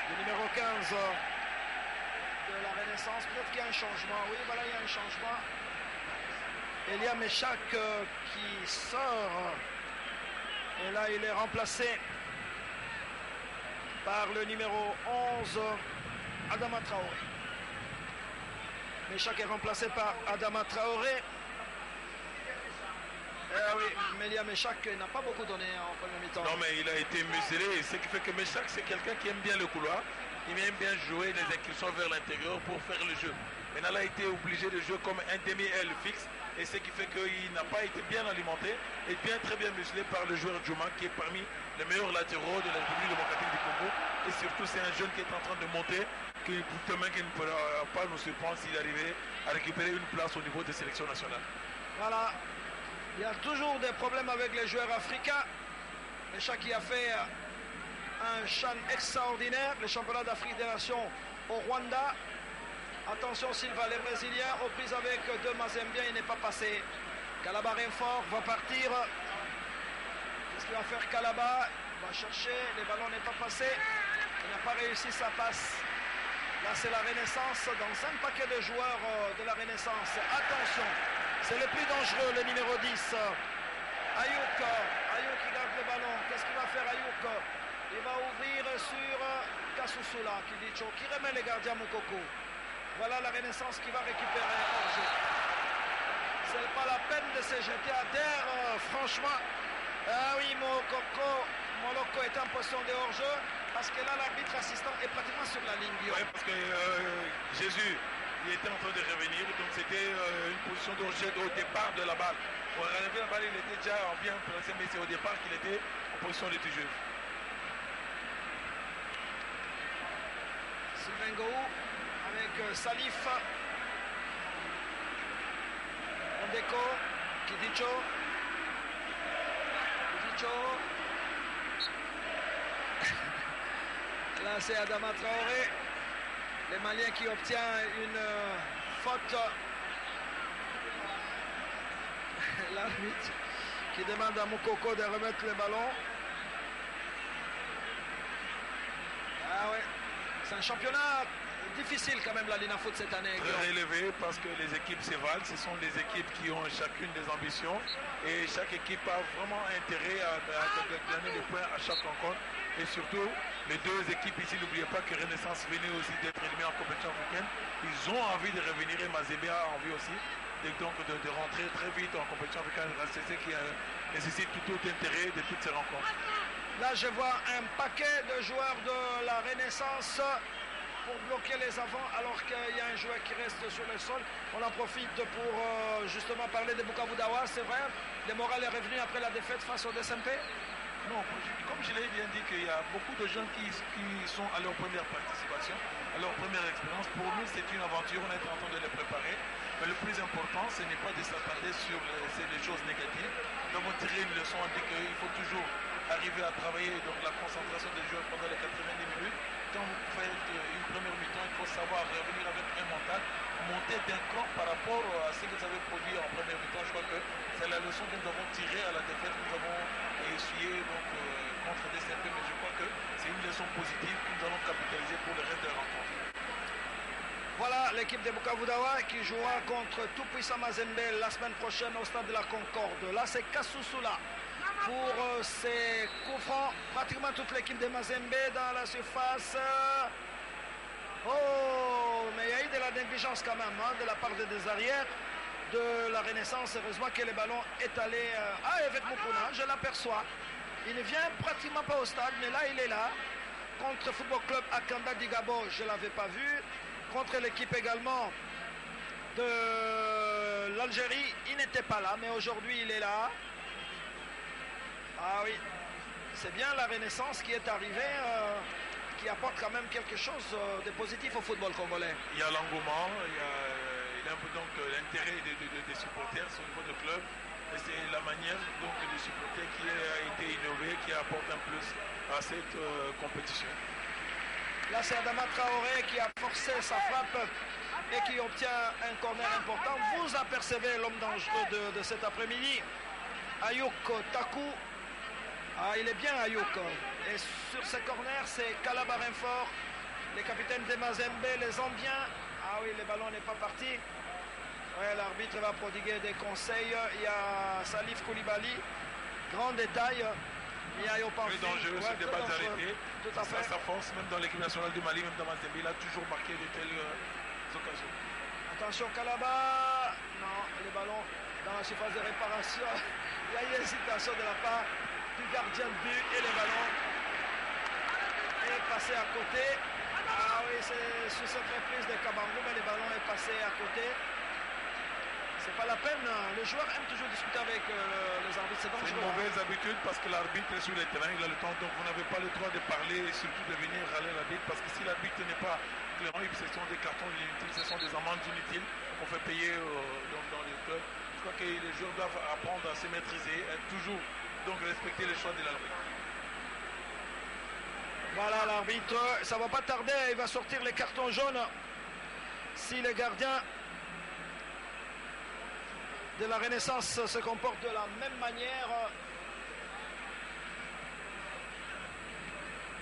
du numéro 15 de la Renaissance. Peut-être qu'il y a un changement. Oui, voilà, il y a un changement. Elia Meshak qui sort. Et là, il est remplacé par le numéro 11, Adama Traoré. Meshak est remplacé par Adama Traoré. Oui, Melia Meshak n'a pas beaucoup donné en premier mi-temps. Non, mais il a été muselé. Ce qui fait que Meshak, c'est quelqu'un qui aime bien le couloir. Il aime bien jouer les incursions vers l'intérieur pour faire le jeu. Maintenant, il a été obligé de jouer comme un demi-aile fixe. Et ce qui fait qu'il n'a pas été bien alimenté et très bien muselé par le joueur Djouma qui est parmi les meilleurs latéraux de la République démocratique du Congo. Et surtout, c'est un jeune qui est en train de monter, qui ne pourra pas nous surprendre s'il arrivait à récupérer une place au niveau des sélections nationales. Voilà. Il y a toujours des problèmes avec les joueurs africains. Meshak qui a fait un chan extraordinaire, le championnat d'Afrique des Nations au Rwanda. Attention Silva, les Brésiliens aux prises avec deux Mazembiens, il n'est pas passé. Kalaba Renfort va partir. Qu'est-ce qu'il va faire Kalaba? Il va chercher, le ballon n'est pas passé. Il n'a pas réussi sa passe. Là c'est la Renaissance dans un paquet de joueurs de la Renaissance. Attention, c'est le plus dangereux, le numéro 10. Ayouk qui garde le ballon. Qu'est-ce qu'il va faire Ayouk? Il va ouvrir sur Kasusula qui remet les gardiens Moukoko. Voilà la Renaissance qui va récupérer hors-jeu. C'est pas la peine de se jeter à terre, franchement. Ah oui, Moloko est en position de hors-jeu parce que là, l'arbitre assistant est pratiquement sur la ligne. Oui, parce que Jésus, il était en train de revenir, donc c'était une position de hors-jeu au départ de la balle. Pour arriver à la balle, il était déjà bien placé, mais c'est au départ qu'il était en position de jeu. Sylvain Gou avec Salif, Ondeko, Kidicho, là c'est Adama Traoré, le Malien qui obtient une faute, l'arbitre qui demande à Moukoko de remettre le ballon. Ah ouais, c'est un championnat difficile quand même la Lina Foot cette année. Très élevé parce que les équipes se valent, ce sont des équipes qui ont chacune des ambitions et chaque équipe a vraiment intérêt à gagner des points à chaque rencontre et surtout les deux équipes ici, n'oubliez pas que Renaissance venait aussi d'être éliminée en compétition africaine, ils ont envie de revenir et Mazembe a envie aussi donc de rentrer très vite en compétition africaine, c'est ce qui nécessite tout intérêt de toutes ces rencontres. Là je vois un paquet de joueurs de la Renaissance pour bloquer les avants alors qu'il y a un joueur qui reste sur le sol. On en profite pour justement parler de Bukavu Dawa, c'est vrai, le moral est revenu après la défaite face au DSMP. Non, comme je l'ai bien dit qu'il y a beaucoup de gens qui sont à leur première participation, à leur première expérience. Pour nous c'est une aventure, on est en train de les préparer. Mais le plus important, ce n'est pas de s'attarder sur les choses négatives. Nous avons tiré une leçon, on dit qu'il faut toujours arriver à travailler donc la concentration des joueurs pendant les 90 minutes. Quand vous faites une première mi-temps, il faut savoir revenir avec un mental, monter d'un cran par rapport à ce que vous avez produit en première mi-temps. Je crois que c'est la leçon que nous avons tirée à la défaite que nous avons essuyée contre DCP, mais je crois que c'est une leçon positive que nous allons capitaliser pour le reste de la rencontre. Voilà, l'équipe de Bukavu Dawa qui jouera contre tout puissant Mazembe la semaine prochaine au stade de la Concorde. Là, c'est Kassoussoula pour ses coups francs. Pratiquement toute l'équipe de Mazembe dans la surface. Oh, mais il y a eu de la négligence quand même de la part des arrières de la Renaissance. Heureusement que le ballon est allé à Evette Mukuna, je l'aperçois. Il ne vient pratiquement pas au stade, mais là, il est là. Contre Football Club Akanda Digabo, je ne l'avais pas vu. Contre l'équipe également de l'Algérie, il n'était pas là, mais aujourd'hui, il est là. Ah oui, c'est bien la Renaissance qui est arrivée, qui apporte quand même quelque chose de positif au football congolais. Il y a l'engouement, il y a un peu donc l'intérêt des supporters au niveau du club. Et c'est la manière donc des supporters qui a été innovée, qui apporte un plus à cette compétition. Là, c'est Adama Traoré qui a forcé sa frappe et qui obtient un corner important. Vous apercevez l'homme dangereux de cet après-midi, Ayouk Takou. Ah, il est bien Ayouk. Et sur ce corner, c'est Kalaba Renfort, les capitaines de Mazembe, les Zambiens. Ah oui, le ballon n'est pas parti. Ouais, l'arbitre va prodiguer des conseils. Il y a Salif Koulibaly. Grand détail. Il y a Yopan. Très dangereux, ouais, ce débat d'arrêter. Tout à fait. Sa force, même dans l'équipe nationale du Mali, même dans Mazembe, il a toujours marqué de telles occasions. Attention, Kalaba. Non, le ballon dans la surface de réparation. Il y a une hésitation de la part du gardien de but et le ballon est passé à côté. Ah oui, c'est sur cette reprise de Kabangou, mais le ballon est passé à côté. C'est pas la peine. Le joueur aime toujours discuter avec les arbitres. C'est une mauvaise habitude parce que l'arbitre est sur le terrain, il a le temps, donc vous n'avez pas le droit de parler et surtout de venir râler l'arbitre parce que si l'arbitre n'est pas clairant, ce sont des cartons inutiles, ce sont des amendes inutiles qu'on fait payer dans les clubs. Je crois que les joueurs doivent apprendre à se maîtriser, à toujours donc respecter les choix de l'arbitre. Voilà l'arbitre, ça va pas tarder, il va sortir les cartons jaunes si les gardiens de la Renaissance se comportent de la même manière.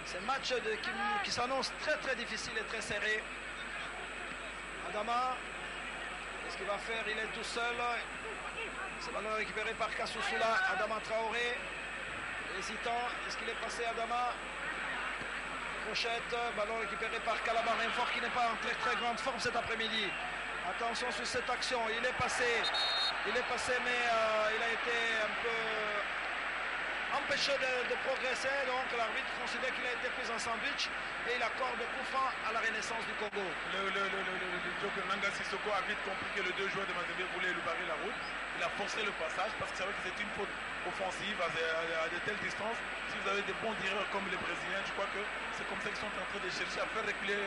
C'est un match qui s'annonce très très difficile et très serré. Adama, qu'est-ce qu'il va faire? Il est tout seul. Ce ballon récupéré par Kassoussoula. Adama Traoré, hésitant. Est-ce qu'il est passé Adama? Crochette, ballon récupéré par Kalaba Renfort qui n'est pas en très très grande forme cet après-midi. Attention sur cette action, il est passé mais il a été un peu empêché de progresser, donc l'arbitre considère qu'il a été pris en sandwich et il accorde coup franc à la Renaissance du Congo. Le Joker Nanga Sissoko a vite compris que les deux joueurs de Mazembe voulaient lui barrer la route. Il a forcé le passage parce qu'il savait que c'était une faute offensive à de telles distances. Si vous avez des bons tireurs comme les Brésiliens, je crois que c'est comme ça qu'ils sont en train de chercher à faire reculer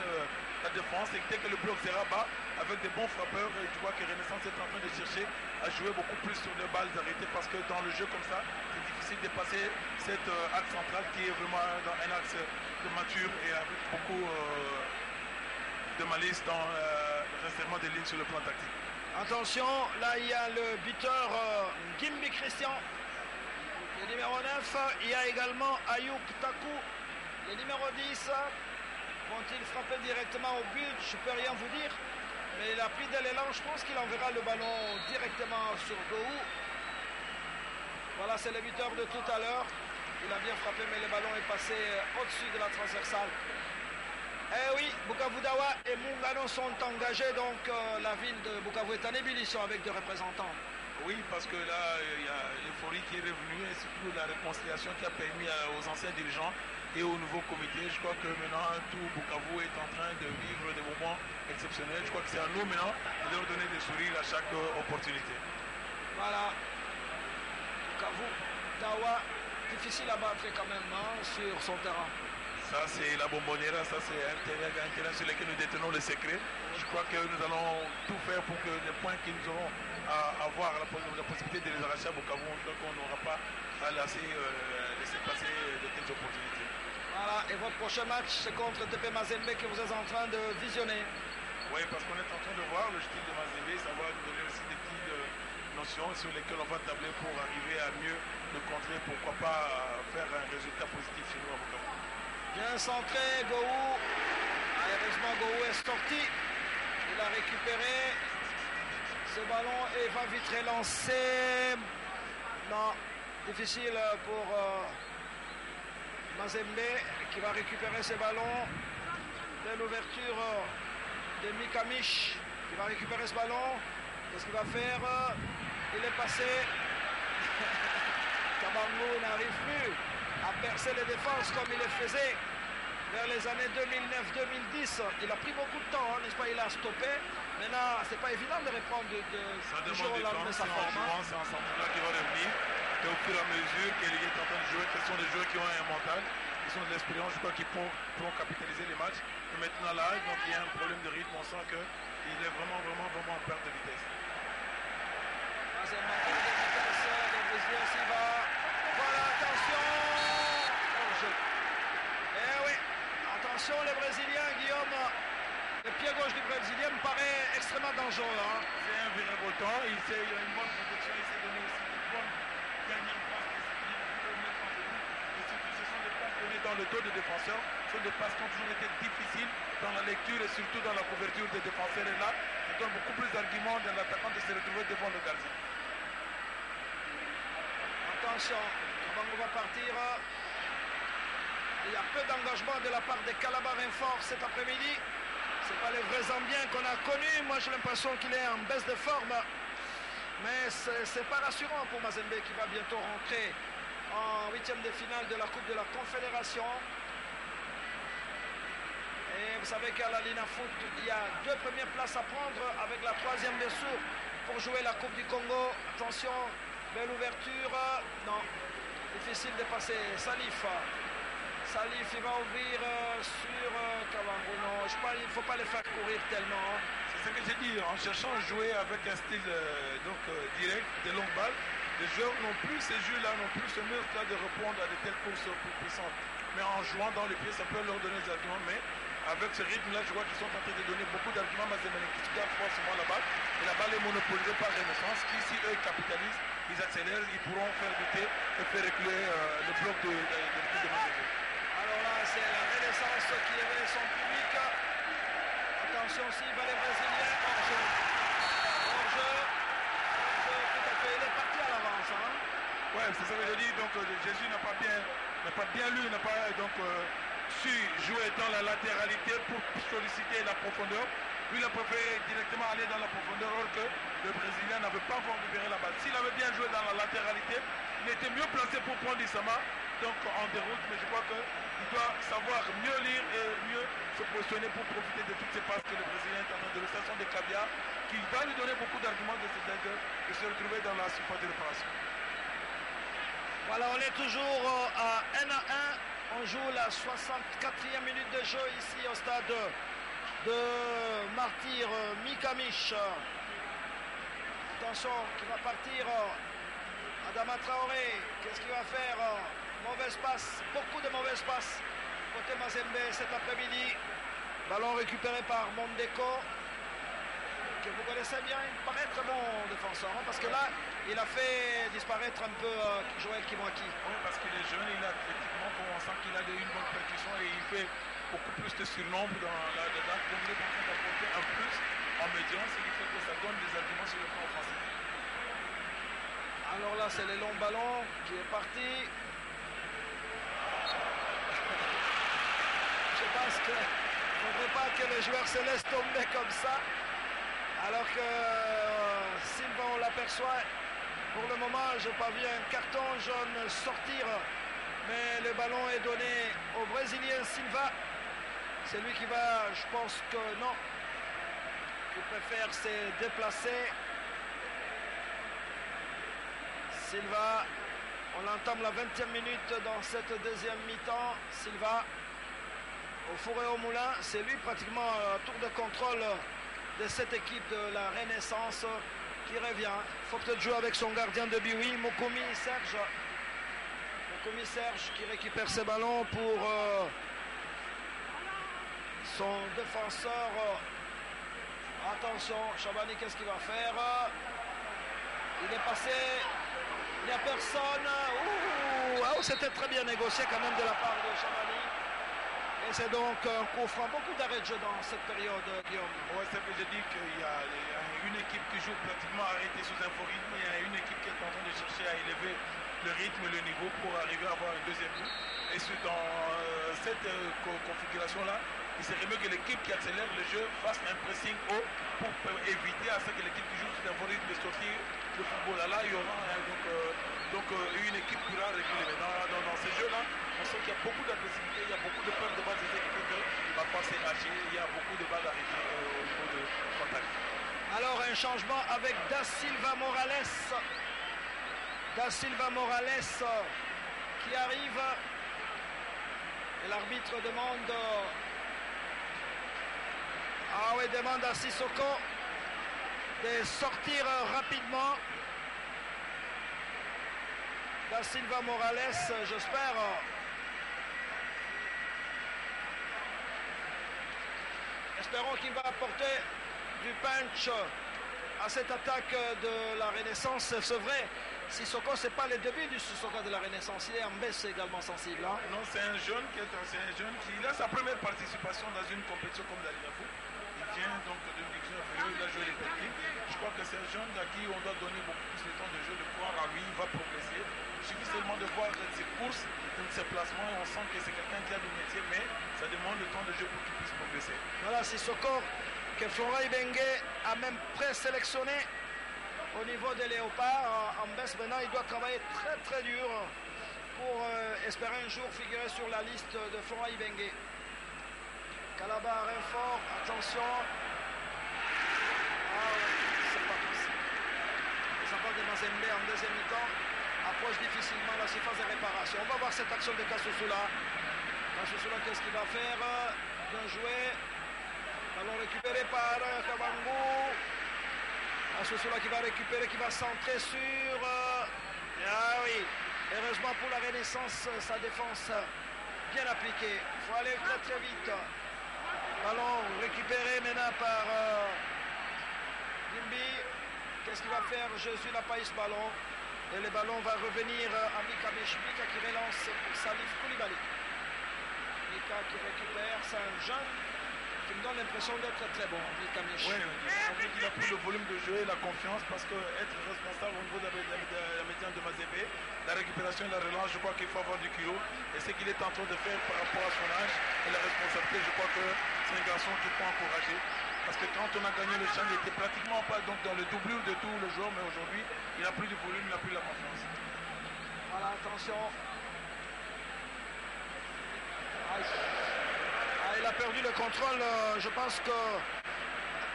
la défense. Et dès que le bloc sera bas, avec des bons frappeurs, tu vois que Renaissance est en train de chercher à jouer beaucoup plus sur les balles arrêtées parce que dans le jeu comme ça, c'est difficile de passer cet axe central qui est vraiment dans un axe de mature et avec beaucoup de malice dans le resserrement des lignes sur le plan tactique. Attention, là il y a le buteur Gimbi Christian, le numéro 9. Il y a également Ayouk Takou, le numéro 10. Vont-ils frapper directement au but? Je ne peux rien vous dire. Mais il a pris de l'élan, je pense qu'il enverra le ballon directement sur Gou. Voilà, c'est le buteur de tout à l'heure. Il a bien frappé, mais le ballon est passé au-dessus de la transversale. Eh oui, Bukavu Dawa et Mungano sont engagés, donc la ville de Bukavu est en ébullition avec des représentants. Oui, parce que là, il y a l'euphorie qui est revenue et surtout la réconciliation qui a permis aux anciens dirigeants et au nouveau comité. Je crois que maintenant, tout Bukavu est en train de vivre des moments exceptionnels. Je crois que c'est à nous maintenant de leur donner des sourires à chaque opportunité. Voilà. Bukavu Dawa, difficile à battre quand même sur son terrain. Ça, c'est la bombonière, ça, c'est un terrain sur lequel nous détenons le secret. Je crois que nous allons tout faire pour que les points que nous aurons à avoir la possibilité de les arracher à Bukavu, donc on n'aura pas à laisser passer de telles opportunités. Voilà, et votre prochain match, c'est contre TP Mazembe que vous êtes en train de visionner. Oui, parce qu'on est en train de voir le style de Mazembe, ça va nous donner aussi des petites notions sur lesquelles on va tabler pour arriver à mieux le contrer, pourquoi pas faire un résultat positif chez nous à Bukavu. Bien centré, Gou. Heureusement, Gou est sorti. Il a récupéré ce ballon et va vite relancer. Non, difficile pour Mazembe qui va récupérer ce ballon. Dès l'ouverture de Mikamish qui va récupérer ce ballon. Qu'est-ce qu'il va faire? Il est passé. Kabango n'arrive plus à percer les défenses comme il le faisait vers les années 2009-2010. Il a pris beaucoup de temps, n'est-ce pas? Il a stoppé. Maintenant, c'est pas évident de reprendre du jour au lendemain sa forme. C'est un centre-là qui va revenir. Et au fur et à mesure qu'il est en train de jouer, ce sont des joueurs qui ont un mental, qui sont de l'expérience, je crois qu'ils pourront capitaliser les matchs. Et maintenant là, donc il y a un problème de rythme, on sent qu'il est vraiment en perte de vitesse. C'est un manque de vitesse, le Brésilien s'y va. Voilà, attention! Eh oui, attention les Brésiliens, Guillaume. Le pied gauche du Brésilien me paraît extrêmement dangereux. Hein. C'est un virevoltant, il y a une bonne protection, il s'est donné aussi une bonne dernière passe et surtout ce sont des passes données dans le dos des défenseurs. Ce sont des passes qui ont toujours été difficiles dans la lecture et surtout dans la couverture des défenseurs. Et là, ça donne beaucoup plus d'arguments dans l'attaquant de se retrouver devant le gardien. Attention, Kabango va partir. Il y a peu d'engagement de la part des Calabar Renfort cet après-midi. Ce n'est pas les vrais Zambiens qu'on a connus. Moi, j'ai l'impression qu'il est en baisse de forme. Mais ce n'est pas rassurant pour Mazembe qui va bientôt rentrer en huitième de finale de la Coupe de la Confédération. Et vous savez qu'à la Lina Foot, il y a 2 premières places à prendre avec la 3e dessous pour jouer la Coupe du Congo. Attention, belle ouverture. Non, difficile de passer. Salif, il va ouvrir sur Kabango. Non, je pense qu'il ne faut pas les faire courir tellement. C'est ce que j'ai dit, en cherchant à jouer avec un style direct, des longues balles, les joueurs n'ont plus ces jeux-là, n'ont plus ce muscle-là de répondre à de telles courses plus puissantes. Mais en jouant dans les pieds, ça peut leur donner des arguments. Mais avec ce rythme-là, je vois qu'ils sont en train de donner beaucoup d'arguments à Mazembe qui gardent forcément la balle. Et la balle est monopolisée par Renaissance, qui, si eux capitalisent, ils accélèrent, ils pourront faire lutter et faire reculer le bloc de l'équipe de Mazembe. Alors là, c'est la Renaissance qui éveille son public. Attention aussi, les Brésiliens, hors-jeu. Hors-jeu, tout à fait, il est parti à l'avance. Hein. Ouais, c'est ça que je dis. Donc Jésus n'a pas bien lu, n'a pas su jouer dans la latéralité pour solliciter la profondeur. Lui, il a préféré directement aller dans la profondeur, alors que le Brésilien n'avait pas encore libéré la balle. S'il avait bien joué dans la latéralité, il était mieux placé pour prendre Issama, donc en déroute, mais je crois qu'il doit savoir mieux lire et mieux se positionner pour profiter de toutes ces passes que le Brésilien est en train de faire. Ce sont des caviars qui va lui donner beaucoup d'arguments de se retrouver dans la surface de réparation. Voilà, on est toujours à 1-1. On joue la 64e minute de jeu ici au stade de Martyr Mikamish. Attention, qui va partir. Adama Traoré, qu'est-ce qu'il va faire? Mauvaise passe, beaucoup de mauvaises passes côté Mazembe cet après-midi. Ballon récupéré par Mondeko, que vous connaissez bien, il paraît très bon défenseur, hein, parce que là, il a fait disparaître un peu Joël Kimwaki. Oui, parce qu'il est jeune, il a athlétiquement, on sent qu'il a une bonne percussion et il fait beaucoup plus de surnombre dans la débat. Donc il est en train d'apporter un plus en médian, ce qui fait que ça donne des arguments sur le plan offensif. Alors là, c'est le long ballon qui est parti. Je pense qu'il ne faudrait pas que les joueurs se laissent tomber comme ça. Alors que Silva, on l'aperçoit. Pour le moment, je n'ai pas vu un carton jaune sortir. Mais le ballon est donné au Brésilien Silva. C'est lui qui va, je pense que non. Qui préfère se déplacer. Silva, on entame la 20e minute dans cette deuxième mi-temps. Silva, au four et au moulin, c'est lui pratiquement tour de contrôle de cette équipe de la Renaissance qui revient. Il faut peut-être jouer avec son gardien de but, oui, Moukoumi Serge. Moukoumi Serge qui récupère ses ballons pour son défenseur. Attention, Chabani, qu'est-ce qu'il va faire? Il est passé. Il n'y a personne. Ouh, c'était très bien négocié quand même de la part de Chabani. Et c'est donc un coup franc, beaucoup d'arrêts de jeu dans cette période, Guillaume. Ouais, c'est que je dis qu'il y a une équipe qui joue pratiquement arrêtée sous un faux rythme. Il y a une équipe qui est en train de chercher à élever le rythme, le niveau pour arriver à avoir un deuxième but. Et dans cette configuration-là, il serait mieux que l'équipe qui accélère le jeu fasse un pressing haut pour éviter à ce que l'équipe qui joue sous un faux rythme de sortir le football. Là, il y aura une équipe qui va reculer. Mais dans ces jeux-là, on sait qu'il y a beaucoup d'agressivité, il y a beaucoup de perte de balles, qui fait que parfois c'est haché, il y a beaucoup de balles arrêtées au niveau de contact. Alors un changement avec Da Silva Morales. Da Silva Morales qui arrive. Et l'arbitre demande... demande à Sissoko de sortir rapidement. Da Silva Morales, j'espère. Espérons qu'il va apporter du punch à cette attaque de la Renaissance. C'est vrai, Sissoko, c'est pas le début du Sissoko de la Renaissance. Il est en baisse également sensible. Hein. Non, c'est un jeune qui a sa première participation dans une compétition comme la Liga Foot. Il vient donc d'une division inférieure, il a joué les techniques. Je crois que c'est un jeune à qui on doit donner beaucoup plus de temps de jeu, de croire à lui, il va progresser. Il suffit seulement de voir ses courses, ses placements, et on sent que c'est quelqu'un qui a du métier, mais ça demande le temps de jeu pour qu'il puisse progresser. Voilà, Sissoko, que Florent Ibenge a même présélectionné au niveau des Léopards en baisse. Maintenant, il doit travailler très très dur pour espérer un jour figurer sur la liste de Florent Ibenge. Calabar, Renfort, attention. C'est pas possible. Les enfants de Mazembe en deuxième mi-temps approchent difficilement la surface de réparation. On va voir cette action de Kassoussoula. Kassoussoula, qu'est-ce qu'il va faire? Bien joué. Ballon récupéré par Kabangou. Kassoussoula qui va récupérer, qui va centrer sur... Heureusement pour la Renaissance, sa défense bien appliquée. Il faut aller très très vite. Ballon récupéré maintenant par Gimbi. Qu'est-ce qu'il va faire? Jésus n'a pas eu ce ballon. Et le ballon va revenir à Mika Mika qui relance pour Salif Koulibaly. Mika qui récupère, c'est un jeune qui me donne l'impression d'être très bon. Mika Mika. Oui, on dit qu'il a pris le volume de jeu et la confiance parce qu'être responsable au niveau de la médiane de Mazembe, la récupération et la relance, je crois qu'il faut avoir du kilo. Et ce qu'il est en train de faire par rapport à son âge et la responsabilité, je crois que c'est un garçon qu'il faut encourager. Parce que quand on a gagné le champ, il n'était pratiquement pas donc, dans le doublure de tout le jour, mais aujourd'hui, il a pris du volume, il a pris la confiance. Voilà, attention. Il a perdu le contrôle. Je pense que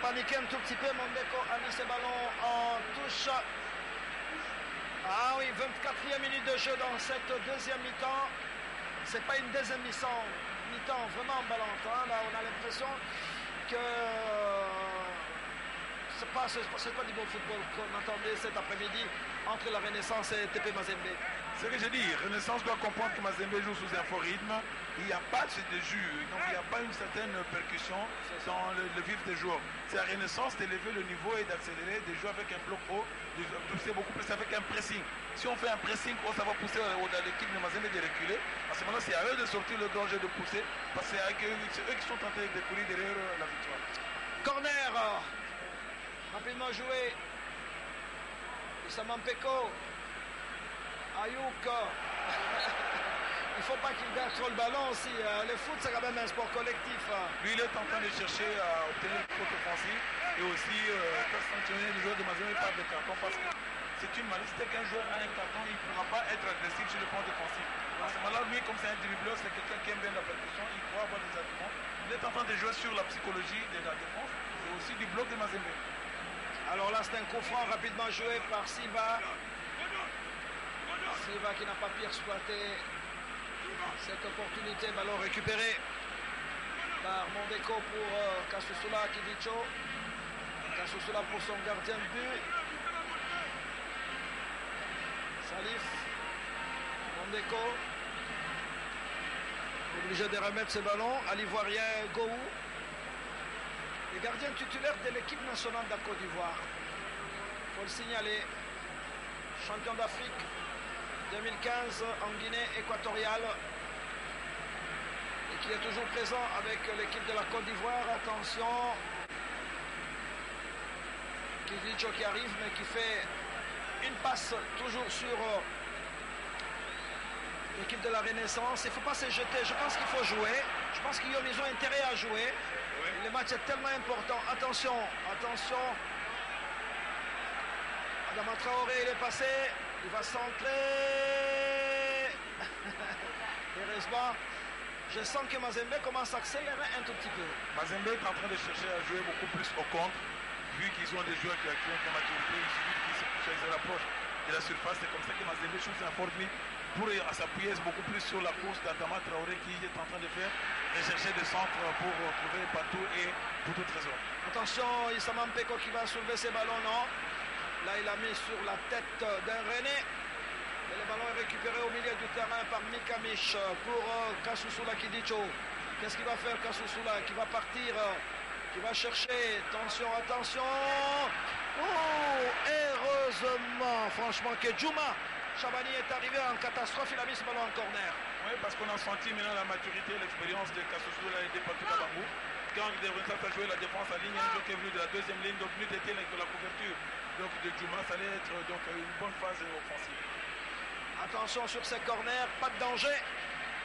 paniqué un tout petit peu. Mondeko a mis ses ballons en touche. 24e minute de jeu dans cette deuxième mi-temps. C'est pas une deuxième mi-temps vraiment emballante. Hein. Là, on a l'impression que c'est pas du bon football qu'on entendait cet après-midi entre la Renaissance et TP Mazembe. C'est ce que je dis, Renaissance doit comprendre que Mazembe joue sous un faux rythme. Il n'y a pas de jus, donc il n'y a pas une certaine percussion dans le vif des joueurs. C'est à Renaissance d'élever le niveau et d'accélérer, de jouer avec un bloc haut, de pousser beaucoup plus avec un pressing. Si on fait un pressing haut, ça va pousser l'équipe de Mazembe de reculer. À ce moment-là, c'est à eux de sortir le danger de pousser, parce que c'est eux qui sont en train de courir derrière la victoire. Corner, rapidement joué. Issam Mpeko. Ayouk. Il ne faut pas qu'il garde trop le ballon aussi. Le foot, c'est quand même un sport collectif. Lui, il est en train de chercher à obtenir une faute offensive et aussi faire sanctionner les joueurs de Mazembe par des cartons parce que c'est une malice. Dès qu'un joueur a un carton, il ne pourra pas être agressif sur le plan défensif. À ce moment-là, lui, comme c'est un dribbleur, c'est quelqu'un qui aime bien la percussion, il croit avoir des arguments. Il est en train de jouer sur la psychologie de la défense et aussi du bloc de Mazembe. Alors là, c'est un coup franc rapidement joué par Silva. Silva qui n'a pas pu exploiter cette opportunité. Ballon récupéré par Mondeko pour Kassoussoula Kivicho. Kassoussoula pour son gardien de but. Salif. Mondeko. Obligé de remettre ce ballon à l'Ivoirien Gou. Le gardien titulaire de l'équipe nationale de la Côte d'Ivoire. Il faut le signaler. Champion d'Afrique 2015 en Guinée équatoriale. et qui est toujours présent avec l'équipe de la Côte d'Ivoire. Attention, Kidicho qui arrive mais qui fait une passe toujours sur l'équipe de la Renaissance. Il ne faut pas se jeter, je pense qu'il faut jouer. Je pense qu'ils ont intérêt à jouer. Oui. Le match est tellement important. Attention, attention. Adama Traoré, il est passé. Il va centrer. Heureusement, je sens que Mazembe commence à accélérer un tout petit peu. Mazembe est en train de chercher à jouer beaucoup plus au contre. Vu qu'ils ont des joueurs qui ont de maturité, il suffit qu'ils se rapprochent de la surface. C'est comme ça que Mazembe chose un fort pour s'appuyer beaucoup plus sur la course d'Adama Traoré qui est en train de faire et chercher des centres pour trouver partout et pour tout trésor. Attention, Issa Mampeko qui va soulever ses ballons, non? Là, il a mis sur la tête d'un René. Et le ballon est récupéré au milieu du terrain par Mikamish pour Kasusula Kidicho. Qu'est-ce qu'il va faire Kasusula qui va partir, qui va chercher. Attention, attention. Oh, heureusement, franchement, que Djouma Chabani est arrivé en catastrophe. Il a mis ce ballon en corner. Oui, parce qu'on a senti maintenant la maturité, l'expérience de Kasusula et de Patou Kabangou. Quand il a joué la défense à ligne, un jeu qui est venu de la deuxième ligne, donc lui était avec de la couverture. Donc de Djouma, ça allait être donc, une bonne phase offensive. Attention sur ces corners, pas de danger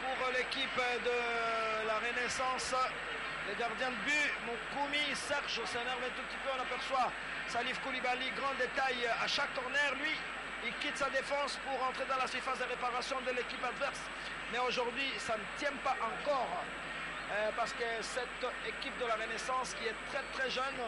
pour l'équipe de la Renaissance. Les gardiens de but, Moukoumi, Serge s'énerve un tout petit peu, on aperçoit Salif Koulibaly, grand détail à chaque corner, lui, il quitte sa défense pour entrer dans la surface de réparation de l'équipe adverse. Mais aujourd'hui, ça ne tient pas encore, parce que cette équipe de la Renaissance qui est très très jeune,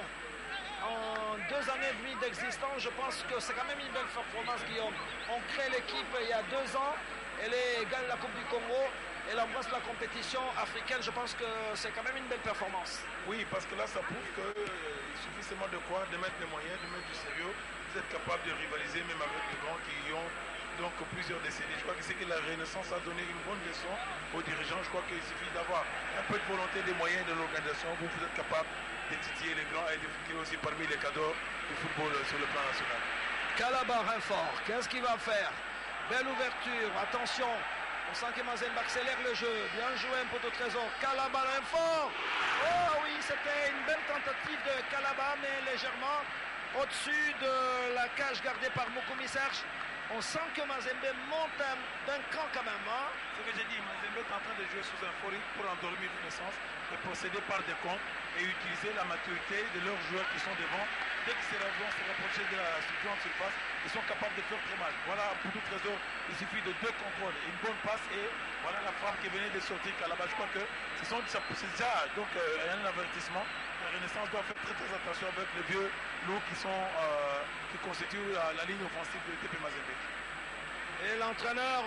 en 2 années et demie d'existence, je pense que c'est quand même une belle performance, Guillaume. On crée l'équipe il y a 2 ans, elle gagne la Coupe du Congo, elle embrasse la compétition africaine, je pense que c'est quand même une belle performance. Oui, parce que là, ça prouve qu'il suffit seulement de quoi, de mettre les moyens, de mettre du sérieux, vous êtes capable de rivaliser même avec les grands qui ont donc plusieurs décennies. Je crois que c'est que la Renaissance a donné une bonne leçon aux dirigeants. Je crois qu'il suffit d'avoir un peu de volonté, des moyens de l'organisation, vous êtes capable de titiller les grands et de figurer aussi parmi les cadors du football sur le plan national. Kalaba Renfort, qu'est-ce qu'il va faire? Belle ouverture, attention, on sent que Mazembe accélère le jeu, bien joué un poteau trésor, Kalaba Renfort. Oh oui, c'était une belle tentative de Kalaba, mais légèrement au-dessus de la cage gardée par Moukoumi Serge. On sent que Mazembe monte d'un cran quand même. Hein? Ce que j'ai dit, Mazembe est en train de jouer sous un fort rythme pour endormir Renaissance et procéder par des comptes et utiliser la maturité de leurs joueurs qui sont devant. Dès qu'ils vont se rapprocher de la grande surface, ils sont capables de faire très mal. Voilà, pour tout trésor, il suffit de 2 contrôles, une bonne passe et voilà la frappe qui venait de sortir Kalaba. Je crois que c'est déjà donc, un avertissement. La Renaissance doit faire très attention avec les vieux loups qui constituent la ligne offensive de TP Mazembe. Et l'entraîneur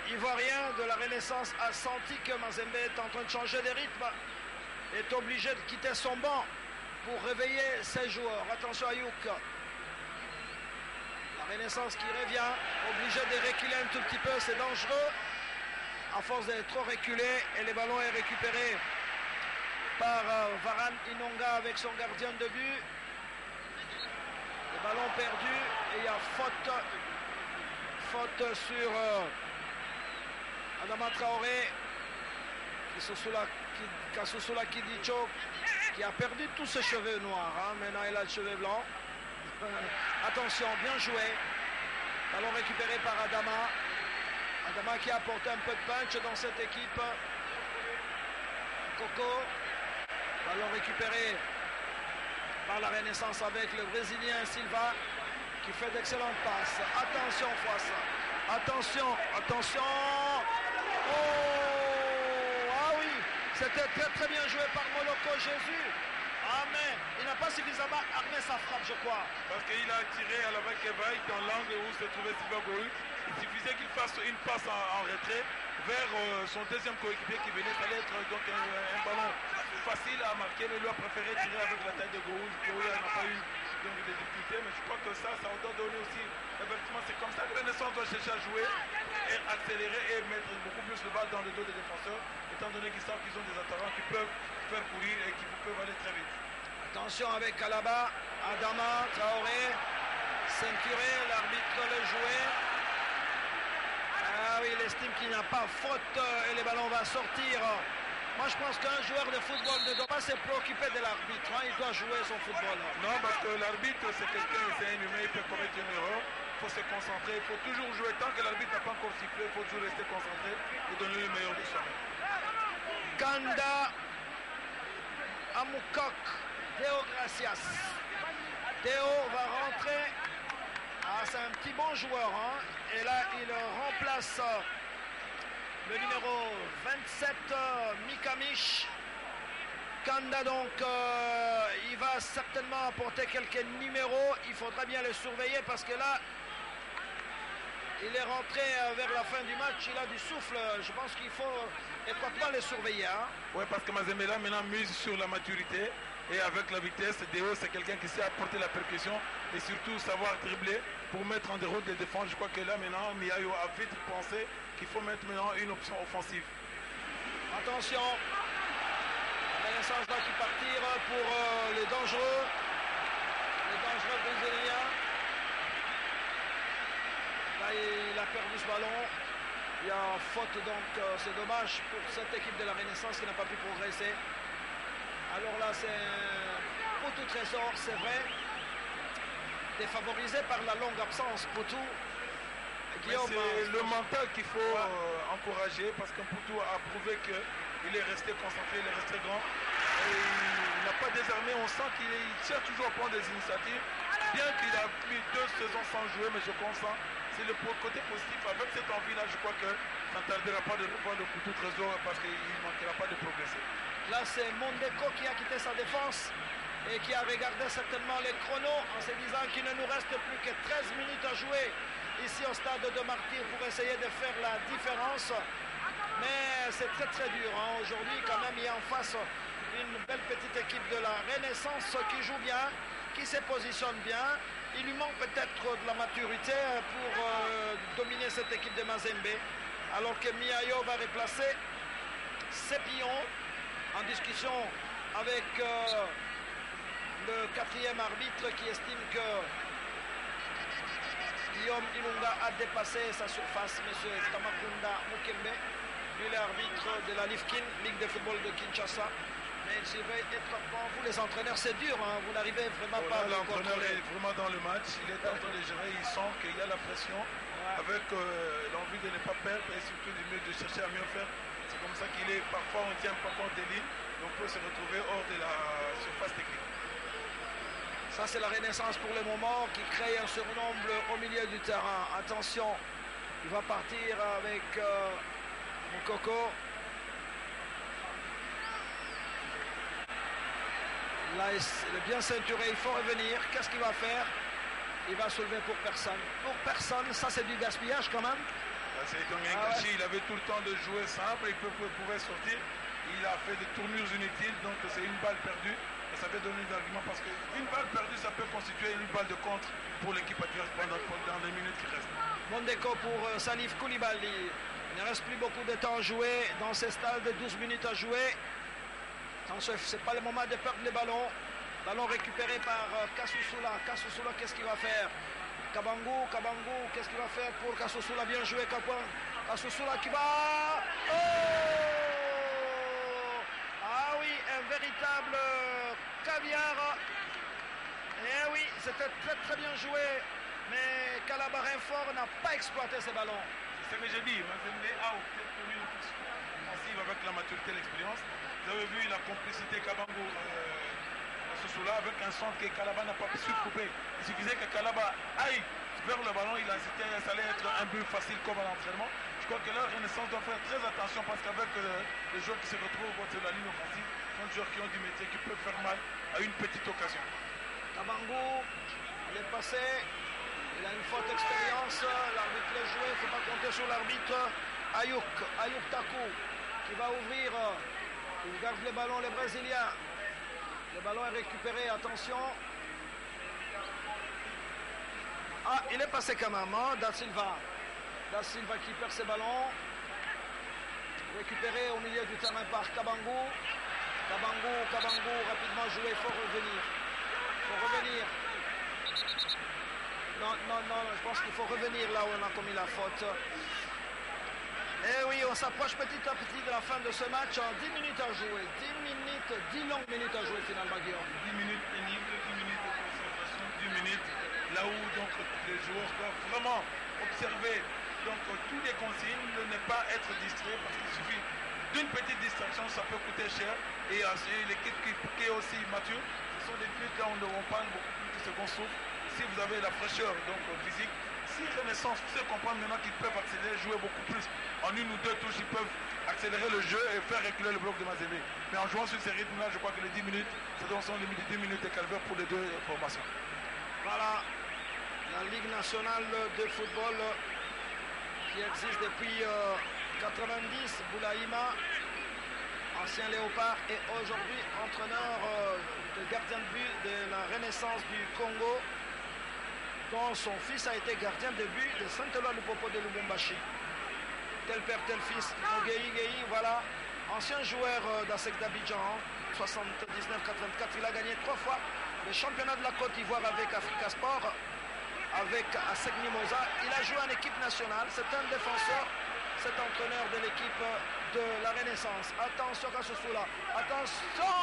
ivoirien de la Renaissance a senti que Mazembe est en train de changer de rythme, est obligé de quitter son banc pour réveiller ses joueurs. Attention à Youk. La Renaissance qui revient, obligé de reculer un tout petit peu, c'est dangereux. À force d'être trop reculé, et le ballon est récupéré par Varane Inonga avec son gardien de but. Le ballon perdu et il y a faute sur Adama Traoré, Kasusula Kidicho, qui a perdu tous ses cheveux noirs. Hein. Maintenant il a le cheveu blanc. Attention, bien joué. Ballon récupéré par Adama. Adama qui a apporté un peu de punch dans cette équipe. Coco. Ballon récupéré par la Renaissance avec le Brésilien Silva qui fait d'excellentes passes. Attention Foissa. Attention. Oh, ah oui, c'était très bien joué par Moloko Jésus. Ah mais il n'a pas suffisamment armé sa frappe, je crois. Parce qu'il a tiré à la balle Kevaï dans l'angle où se trouvait Silva Goul. Il suffisait qu'il fasse une passe en retrait vers son deuxième coéquipier qui venait. Ça allait être donc un ballon facile à marquer, mais lui a préféré tirer avec la taille de Goul. Goul n'a pas eu donc, des difficultés, mais je crois que ça doit donner aussi effectivement. C'est comme ça que Renaissance doit chercher à jouer et accélérer et mettre beaucoup plus de balles dans le dos des défenseurs, étant donné qu'ils savent qu'ils ont des attaquants qui peuvent faire courir et qui peuvent aller très vite. Attention avec Kalaba, Adama, Traoré, ceinturé, l'arbitre le jouait. Ah oui, il estime qu'il n'y a pas faute et le ballon va sortir. Moi, je pense qu'un joueur de football ne doit pas se préoccuper de l'arbitre. Hein. Il doit jouer son football. Non, parce que l'arbitre, c'est quelqu'un, c'est un humain, il peut commettre une erreur. Il faut se concentrer, il faut toujours jouer. Tant que l'arbitre n'a pas encore sifflé, il faut toujours rester concentré et donner le meilleur de soi-même. Kanda Amukok, Théo Gracias. Théo va rentrer. Ah, c'est un petit bon joueur. Hein. Et là, il remplace le numéro 27, Mikamish. Kanda, donc, il va certainement apporter quelques numéros. Il faudra bien le surveiller parce que là, il est rentré vers la fin du match. Il a du souffle. Je pense qu'il faut étroitement le surveiller. Hein. Oui, parce que Mazembe maintenant mise sur la maturité. Et avec la vitesse, Déo, c'est quelqu'un qui sait apporter la percussion et surtout savoir dribbler pour mettre en déroute les défenses. Je crois que là, maintenant, Miayo a vite pensé qu'il faut mettre maintenant une option offensive. Attention, la Renaissance va qui partir pour les dangereux brésiliens. Là, il a perdu ce ballon. Il y a faute, donc c'est dommage pour cette équipe de la Renaissance qui n'a pas pu progresser. Alors là, c'est Poutou Trésor, c'est vrai, défavorisé par la longue absence. Poutou, Guillaume. C'est le mental qu'il faut encourager parce que Poutou a prouvé qu'il est resté concentré, il est resté grand. Et il n'a pas désarmé, on sent qu'il cherche toujours à prendre des initiatives. Bien qu'il a mis 2 saisons sans jouer, mais je consens. C'est le côté positif. Avec cette envie-là, je crois que ça ne tardera pas de revoir le Poutou Trésor parce qu'il ne manquera pas de progresser. Là, c'est Mondeko qui a quitté sa défense et qui a regardé certainement les chronos en se disant qu'il ne nous reste plus que 13 minutes à jouer ici au stade de Martyrs pour essayer de faire la différence. Mais c'est très très dur. Hein. Aujourd'hui, quand même, il y a en face une belle petite équipe de la Renaissance qui joue bien, qui se positionne bien. Il lui manque peut-être de la maturité pour dominer cette équipe de Mazembe. Alors que Miayo va replacer Sepillon en discussion avec le 4e arbitre qui estime que Guillaume Ilunga a dépassé sa surface, M. Tamakunda Mukembe, lui l'arbitre de la Lifkin, Ligue de football de Kinshasa. Mais il surveille étroitement. Vous les entraîneurs, c'est dur, hein. Vous n'arrivez vraiment pas à le l'entraîneur contrôler. est vraiment dans le match, il est en train de gérer, il sent qu'il y a la pression avec l'envie de ne pas perdre et surtout de chercher à mieux faire. C'est comme ça qu'il est, parfois on ne tient pas compte des lignes, donc on peut se retrouver hors de la surface technique. Ça, c'est la Renaissance pour le moment qui crée un surnombre au milieu du terrain. Attention, il va partir avec Mokoko. Là, il est bien ceinturé, il faut revenir. Qu'est-ce qu'il va faire? Il va soulever pour personne. Pour personne, ça c'est du gaspillage quand même. C'est un gâchis, il avait tout le temps de jouer simple, il pouvait sortir. Il a fait des tournures inutiles, donc c'est une balle perdue. Et ça peut donner des arguments parce qu'une balle perdue, ça peut constituer une balle de contre pour l'équipe adverse dans les minutes qui restent. Mondeko pour Salif Koulibaly. Il ne reste plus beaucoup de temps à jouer dans ces stades, 12 minutes à jouer. Ce n'est pas le moment de perdre le ballon. Ballon récupéré par Kasusula. Kasusula, qu'est-ce qu'il va faire? Kabangu, qu'est-ce qu'il va faire pour Kasusula? Bien joué, Kasusula qui va... Oh! Ah oui, un véritable caviar. Eh oui, c'était très très bien joué. Mais Calabarin fort n'a pas exploité ce ballon. C'est ce que j'ai dit, Mazembe a obtenu une position offensive avec la maturité et l'expérience. Vous avez vu la complicité Kabangu Susula avec un centre que Kalaba n'a pas su couper. Il suffisait que Kalaba aille vers le ballon, il a hésité, ça allait être un but facile comme à l'entraînement. Je crois que la Renaissance doit faire très attention parce qu'avec les joueurs qui se retrouvent sur la ligne offensive, ce sont des joueurs qui ont du métier, qui peuvent faire mal à une petite occasion. Kabangu, il est passé, il a une forte expérience, l'arbitre l'a joué, il ne faut pas compter sur l'arbitre. Ayuk Taku qui va ouvrir, il garde le ballon, les Brésiliens. Le ballon est récupéré, attention. Ah, il est passé quand même, hein, Da Silva. Da Silva qui perd ses ballons. Récupéré au milieu du terrain par Kabangu. Kabangu, rapidement joué, il faut revenir. Non, je pense qu'il faut revenir là où on a commis la faute. Et oui, on s'approche petit à petit de la fin de ce match. En 10 minutes à jouer. 10 longues minutes à jouer finalement, Guillaume. 10 minutes pénibles, 10 minutes de concentration, 10 minutes là où donc les joueurs doivent vraiment observer donc tous les consignes, ne pas être distrait parce qu'il suffit d'une petite distraction, ça peut coûter cher. Et l'équipe qui est aussi mature, ce sont des buts là où on parle beaucoup plus de second souffle. Si vous avez la fraîcheur donc physique, si Renaissance sait comprendre maintenant qu'ils peuvent accélérer, jouer beaucoup plus. En une ou deux touches, ils peuvent accélérer le jeu et faire reculer le bloc de Mazembe. Mais en jouant sur ces rythmes-là, je crois que les 10 minutes, ce sont les 10 minutes de calvaire pour les deux formations. Voilà, la Ligue nationale de football qui existe depuis 90, Boulaïma, ancien Léopard et aujourd'hui entraîneur de gardien de but de la Renaissance du Congo, dont son fils a été gardien de but de Saint-Éloi Lupopo de Lubumbashi. Tel père, tel fils, Gueye, voilà, ancien joueur d'ASEC d'Abidjan, 79-84, il a gagné 3 fois le championnat de la Côte d'Ivoire avec Africa Sport, avec ASEC Mimosa. Il a joué en équipe nationale, c'est un défenseur, cet entraîneur de l'équipe de la Renaissance. Attention à ce sous-là, attention.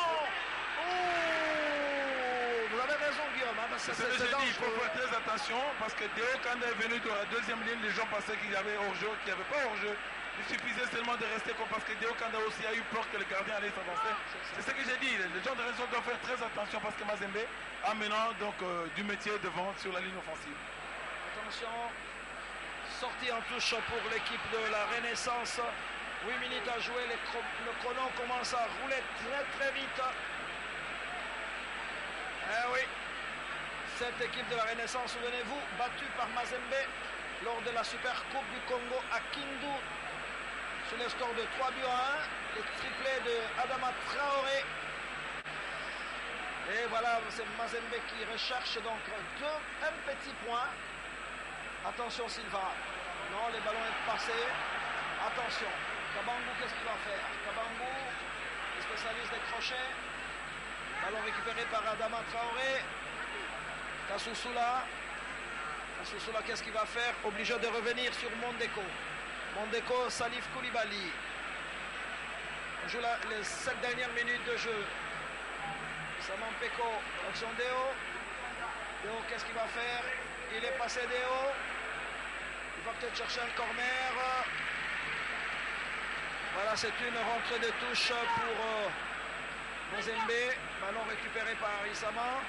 Vous avez raison, Guillaume. Hein, c'est il faut faire très attention parce que Théo, quand il est venu de la deuxième ligne, les gens pensaient qu'il y avait hors-jeu, qu'il n'y avait pas hors-jeu. Il suffisait seulement de rester comme parce que Théo Kanda aussi a eu peur que le gardien allait s'avancer. C'est ce que j'ai dit. Les gens de Renaissance doivent faire très attention parce que Mazembe a maintenant donc, du métier devant sur la ligne offensive. Attention. Sortie en touche pour l'équipe de la Renaissance. 8 minutes à jouer. Le chrono commence à rouler très vite. Eh oui, cette équipe de la Renaissance, souvenez-vous, battue par Mazembe lors de la Super Coupe du Congo à Kindu sur le score de 3-1, les triplés de Adama Traoré. Et voilà, c'est Mazembe qui recherche donc un petit point. Attention Silva, non, les ballons est passé. Attention, Kabangou, qu'est-ce qu'il va faire? Kabangou, le spécialiste des crochets. Ballon récupéré par Adama Traoré. Kassoussoula, qu'est-ce qu'il va faire? Obligé de revenir sur Mondeko. Mondeko, Salif Koulibaly. On joue les 7 dernières minutes de jeu. Saman Peko, action Déo. Déo, qu'est-ce qu'il va faire? Il est passé Déo. Il va peut-être chercher un corner. Voilà, c'est une rentrée de touche pour Mazembe. Ballon récupéré par Isama.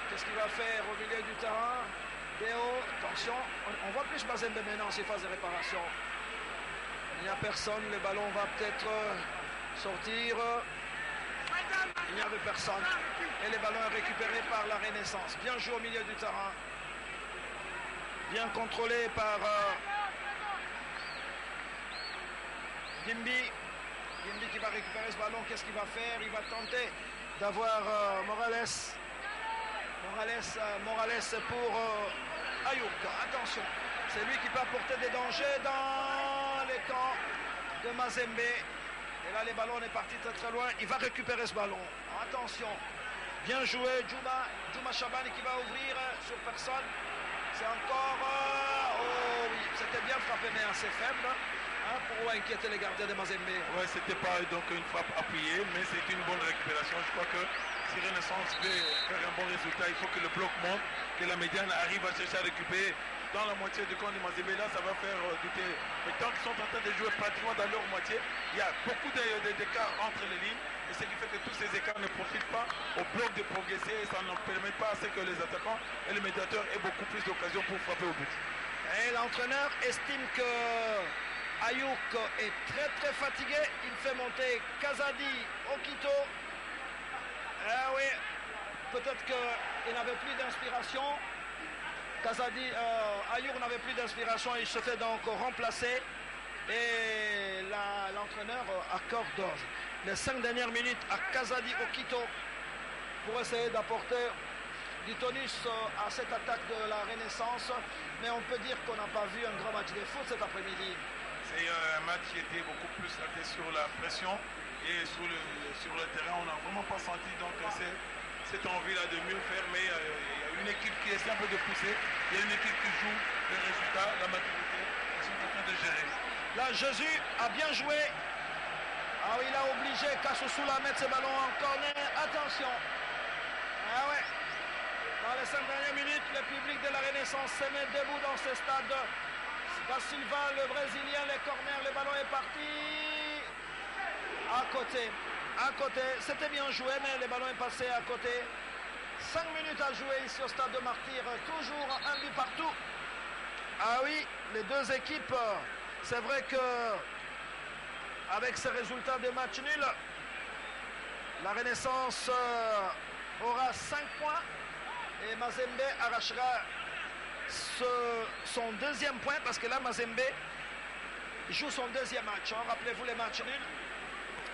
Qu'est-ce qu'il va faire au milieu du terrain? Déo, attention, on voit plus Mazembe maintenant en ces phases de réparation. Il n'y a personne, le ballon va peut-être sortir. Il n'y avait personne. Et le ballon est récupéré par la Renaissance. Bien joué au milieu du terrain. Bien contrôlé par Gimbi. Gimbi qui va récupérer ce ballon. Qu'est-ce qu'il va faire? Il va tenter d'avoir Morales pour Ayouk. Attention, c'est lui qui peut apporter des dangers dans les camps de Mazembe. Et là, les ballons est parti très loin. Il va récupérer ce ballon. Attention, bien joué, Djouma Chabani qui va ouvrir sur personne. C'est encore... oh oui, c'était bien frappé, mais assez faible. Hein, pour inquiéter les gardiens de Mazembe. Ouais, c'était pas donc une frappe appuyée, mais c'est une bonne récupération. Je crois que si Renaissance veut faire un bon résultat, il faut que le bloc monte, que la médiane arrive à chercher à récupérer dans la moitié du camp de Mazembe. Là, ça va faire douter. Mais tant qu'ils sont en train de jouer pratiquement dans leur moitié, il y a beaucoup d'écarts entre les lignes. Et ce qui fait que tous ces écarts ne profitent pas au bloc de progresser et ça ne permet pas à ce que les attaquants et les médiateurs aient beaucoup plus d'occasions pour frapper au but. Et l'entraîneur estime que Ayouk est très fatigué. Il fait monter Kazadi Okito. Ah oui, peut-être qu'il n'avait plus d'inspiration. Kazadi, Ayouk n'avait plus d'inspiration. Il se fait donc remplacer. Et l'entraîneur accorde les 5 dernières minutes à Kazadi Okito pour essayer d'apporter du tonus à cette attaque de la Renaissance. Mais on peut dire qu'on n'a pas vu un grand match de foot cet après-midi. C'est un match qui était beaucoup plus axé sur la pression et sur le terrain. On n'a vraiment pas senti donc cette envie-là de mieux faire, mais il y a une équipe qui essaie un peu de pousser. Il y a une équipe qui joue le résultat, la maturité, ils sont en train de gérer. Là, Jésus a bien joué. Ah oui, il a obligé Kassoussoula à mettre ses ballons en corner. Attention. Ah ouais. Dans les 5 dernières minutes, le public de la Renaissance se met debout dans ce stade. Da Silva, le Brésilien, les corners, le ballon est parti. À côté. À côté. C'était bien joué, mais le ballon est passé à côté. 5 minutes à jouer ici au stade de Martyrs. Toujours un but partout. Ah oui, les deux équipes, c'est vrai que avec ces résultats de match nul, la Renaissance aura 5 points et Mazembe arrachera son deuxième point parce que là Mazembe joue son deuxième match. Hein. Rappelez-vous les matchs nuls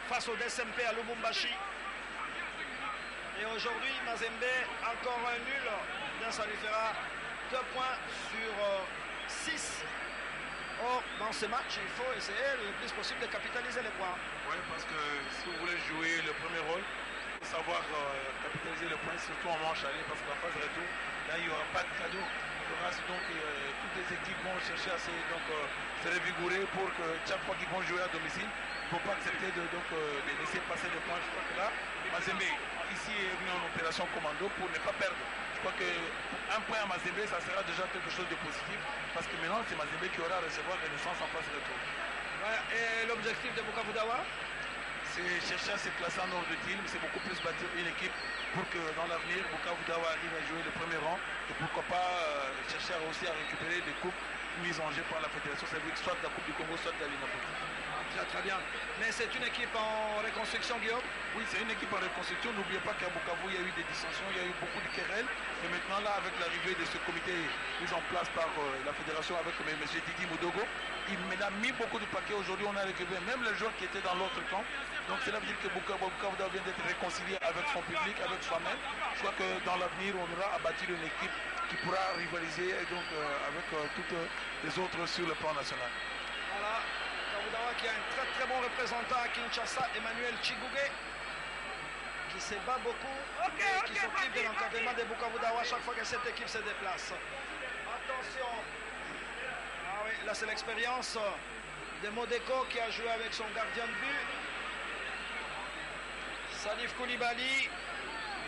face au DSMP à Lubumbashi. Et aujourd'hui Mazembe encore un nul. Bien, ça lui fera 2 points sur 6. Or, dans ce match, il faut essayer le plus possible de capitaliser les points. Oui, parce que si vous voulez jouer le premier rôle, il faut savoir capitaliser les points, surtout en manche aller, parce que la phase retour, là, il n'y aura pas de cadeau. Donc, toutes les équipes vont chercher à se revigorer pour que chaque fois qu'ils vont jouer à domicile, il ne faut pas accepter de laisser passer les points. Je crois que là, Mazembe, ici, est venu en opération commando pour ne pas perdre. Je crois qu'un point à Mazembe, ça sera déjà quelque chose de positif, parce que maintenant, c'est Mazembe qui aura à recevoir Renaissance en phase retour. Ouais, et l'objectif de Bukavu Dawa, c'est chercher à se classer en ordre de tir, c'est beaucoup plus bâtir une équipe pour que dans l'avenir, Bukavu Dawa arrive à jouer le premier rang et pourquoi pas chercher aussi à récupérer des coupes mises en jeu par la fédération, c'est-à-dire soit de la Coupe du Congo, soit de la Ligue africaine. Très très bien. Mais c'est une équipe en reconstruction, Guillaume? Oui, c'est une équipe en reconstruction. N'oubliez pas qu'à Bukavu, il y a eu des dissensions, il y a eu beaucoup de querelles. Et maintenant, là, avec l'arrivée de ce comité mis en place par la fédération avec M. Didi Mudogo, il a mis beaucoup de paquets. Aujourd'hui, on a récupéré même les joueurs qui étaient dans l'autre camp. Donc, cela veut dire que Bukavu vient d'être réconcilié avec son public, avec soi-même. Je crois que dans l'avenir, on aura à bâtir une équipe qui pourra rivaliser et donc, avec toutes les autres sur le plan national. Voilà. Bukavu qui a un très très bon représentant à Kinshasa, Emmanuel Chigouge, qui se bat beaucoup et qui s'occupe de l'encadrement de Bukavu Dawa chaque fois que cette équipe se déplace. Attention. Ah oui, là c'est l'expérience de Modeko qui a joué avec son gardien de but. Salif Koulibaly,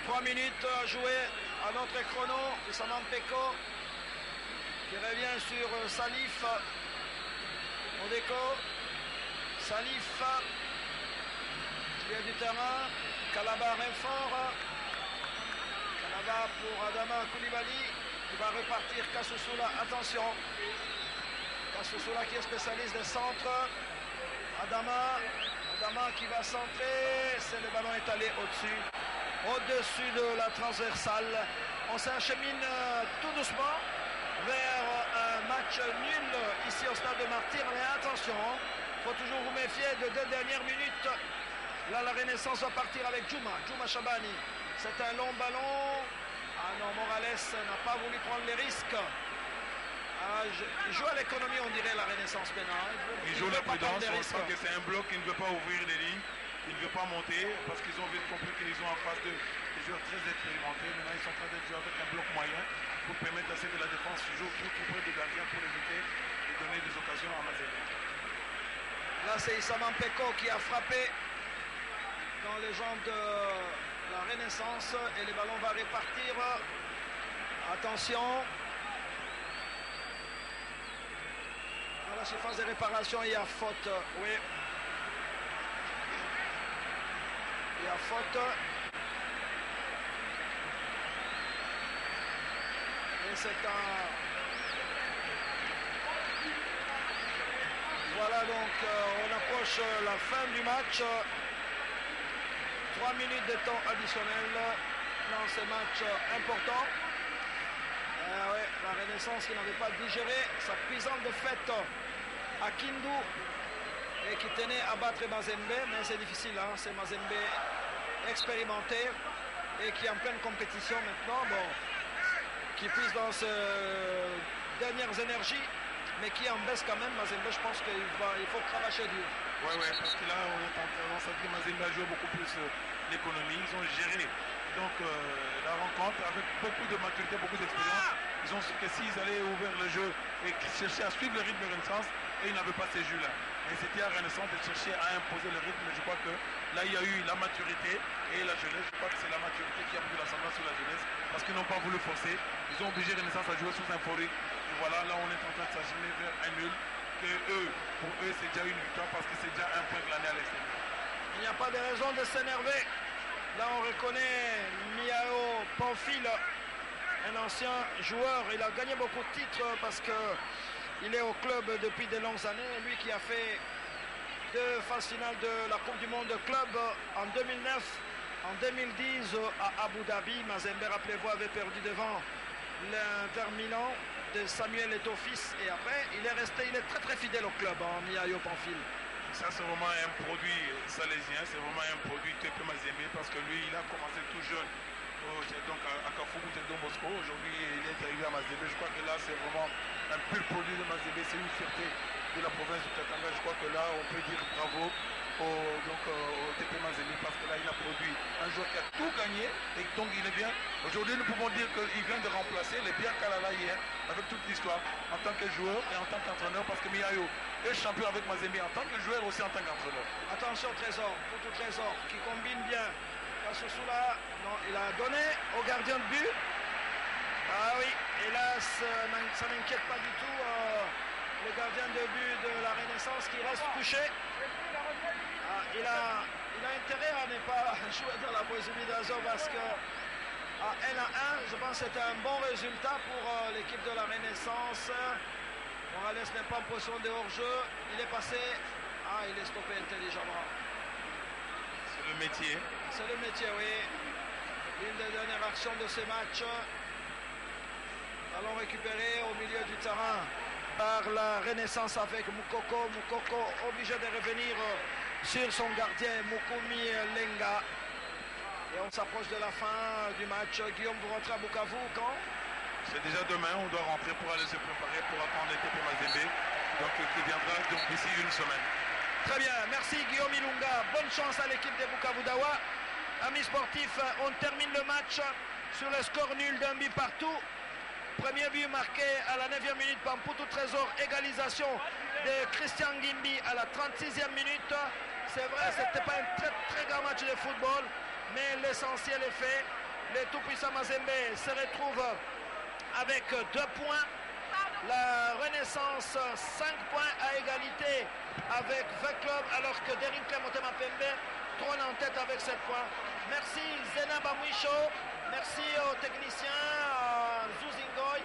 3 minutes à jouer à notre chrono. Issama Mpeko qui revient sur Salif. Modeko, Salif, milieu du terrain, Kalaba renfort, Kalaba pour Adama Koulibaly, qui va repartir Kassoussoula, attention, Kassoussoula qui est spécialiste des centres, Adama qui va centrer, c'est le ballon étalé au-dessus de la transversale, on s'achemine tout doucement vers un match nul ici au stade de Martyrs, mais attention, il faut toujours vous méfier de 2 dernières minutes. Là, la Renaissance va partir avec Djouma Chabani. C'est un long ballon. Ah non, Morales n'a pas voulu prendre les risques. Il joue à l'économie, on dirait, la Renaissance maintenant. Il joue la prudence, on sent que c'est un bloc qui ne veut pas ouvrir les lignes, il ne veut pas monter, parce qu'ils ont vite compris qu'ils ont en face de des joueurs très expérimentés. Maintenant, ils sont en train de jouer avec un bloc moyen pour permettre à ce que la défense joue plus près du gardien pour éviter de donner des occasions à Mazembe. Là, c'est Issama Mpeko qui a frappé dans les jambes de la Renaissance et le ballon va repartir. Attention. Dans la surface de réparation, il y a faute. Oui. Il y a faute. Et c'est un... Voilà donc, on approche la fin du match. 3 minutes de temps additionnel dans ce match important. Ouais, la Renaissance qui n'avait pas digéré sa puissante défaite à Kindu et qui tenait à battre Mazembe, mais c'est difficile, hein, c'est Mazembe expérimenté et qui est en pleine compétition maintenant, bon, qui puise dans ses dernières énergies, mais qui en baisse quand même. Mazembe, je pense qu'il faut cravacher dur. Ouais, parce que là, on est en tendance à dire que Mazembe a joué beaucoup plus l'économie. Ils ont géré donc la rencontre avec beaucoup de maturité, beaucoup d'expérience. Ils ont su que s'ils allaient ouvrir le jeu et chercher à suivre le rythme de Renaissance, et ils n'avaient pas ces jeux-là. Mais c'était à Renaissance de chercher à imposer le rythme. Je crois que là, il y a eu la maturité et la jeunesse. Je crois que c'est la maturité qui a pris l'ascendant sur la jeunesse parce qu'ils n'ont pas voulu forcer. Ils ont obligé Renaissance à jouer sous un fort rythme. Et voilà, là, on est en train de s'acheminer vers un nul. Que eux, pour eux, c'est déjà une victoire parce que c'est déjà un point glané à l'extérieur. Il n'y a pas de raison de s'énerver. Là, on reconnaît Miao Pamphile, un ancien joueur. Il a gagné beaucoup de titres parce qu'il est au club depuis de longues années. Lui qui a fait 2 phases finales de la Coupe du Monde de club en 2009, en 2010 à Abu Dhabi. Mazembe, rappelez-vous, avait perdu devant l'Inter Milan de Samuel Eto'o-Fils. Et après, il est très très fidèle au club, Miao Pamphile. Ça, c'est vraiment un produit salésien, c'est vraiment un produit TP Mazembe parce que lui, il a commencé tout jeune donc à Carrefour de Don Bosco. Aujourd'hui, il est arrivé à Mazembe. Je crois que là, c'est vraiment un pur produit de Mazembe. C'est une fierté de la province du Katanga. Je crois que là, on peut dire bravo au TP Mazembe parce que là, il a produit un joueur qui a tout gagné et donc il est bien. Aujourd'hui, nous pouvons dire qu'il vient de remplacer les Pierre Kalala hier avec toute l'histoire en tant que joueur et en tant qu'entraîneur parce que Miayo est champion avec Mazembe en tant que joueur aussi en tant qu'entraîneur. Attention Trésor, Poutou Trésor qui combine bien. Kassoussoula, non, il a donné au gardien de but. Ah oui, hélas, ça n'inquiète pas du tout le gardien de but de la Renaissance qui reste couché. Ah, il a intérêt à ne pas jouer dans la Boésimie d'Azov parce que à 1-1, je pense que c'était un bon résultat pour l'équipe de la Renaissance. Morales n'est pas en position de hors-jeu. Il est passé. Ah, il est stoppé intelligemment. C'est le métier. C'est le métier, oui. Une des dernières actions de ce match. Allons récupérer au milieu du terrain par la Renaissance avec Moukoko. Moukoko obligé de revenir sur son gardien Mukumi Lenga. Et on s'approche de la fin du match. Guillaume, vous rentrez à Bukavu quand? C'est déjà demain, on doit rentrer pour aller se préparer pour attendre le TP Mazembe. Donc qui viendra d'ici une semaine. Très bien, merci Guillaume Ilunga. Bonne chance à l'équipe de Bukavu Dawa. Amis sportifs, on termine le match sur le score nul d'un but partout. Premier but marqué à la 9e minute par Poutou Trésor. Égalisation de Christian Gimbi à la 36e minute. C'est vrai, ce n'était pas un très très grand match de football, mais l'essentiel est fait. Les tout-puissants Mazembe se retrouvent avec 2 points. La Renaissance, 5 points à égalité avec 20 clubs, alors que Derinka Motema Pembe trône en tête avec 7 points. Merci Zena Bamwisho, merci aux techniciens, Zouzingoy,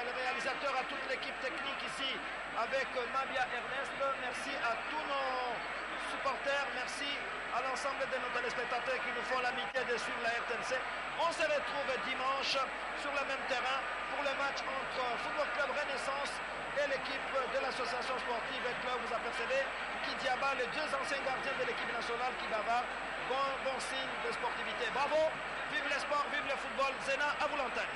le réalisateur, à toute l'équipe technique ici avec Mabia Ernest. Merci à tous nos supporters, merci à l'ensemble de nos téléspectateurs qui nous font l'amitié de suivre la RTNC. On se retrouve dimanche sur le même terrain pour le match entre Football Club Renaissance et l'équipe de l'association sportive Club, vous apercevez, Kidiaba, les 2 anciens gardiens de l'équipe nationale qui bavardent. Bon signe de sportivité. Bravo, vive le sport, vive le football. Zena, à vous l'antenne.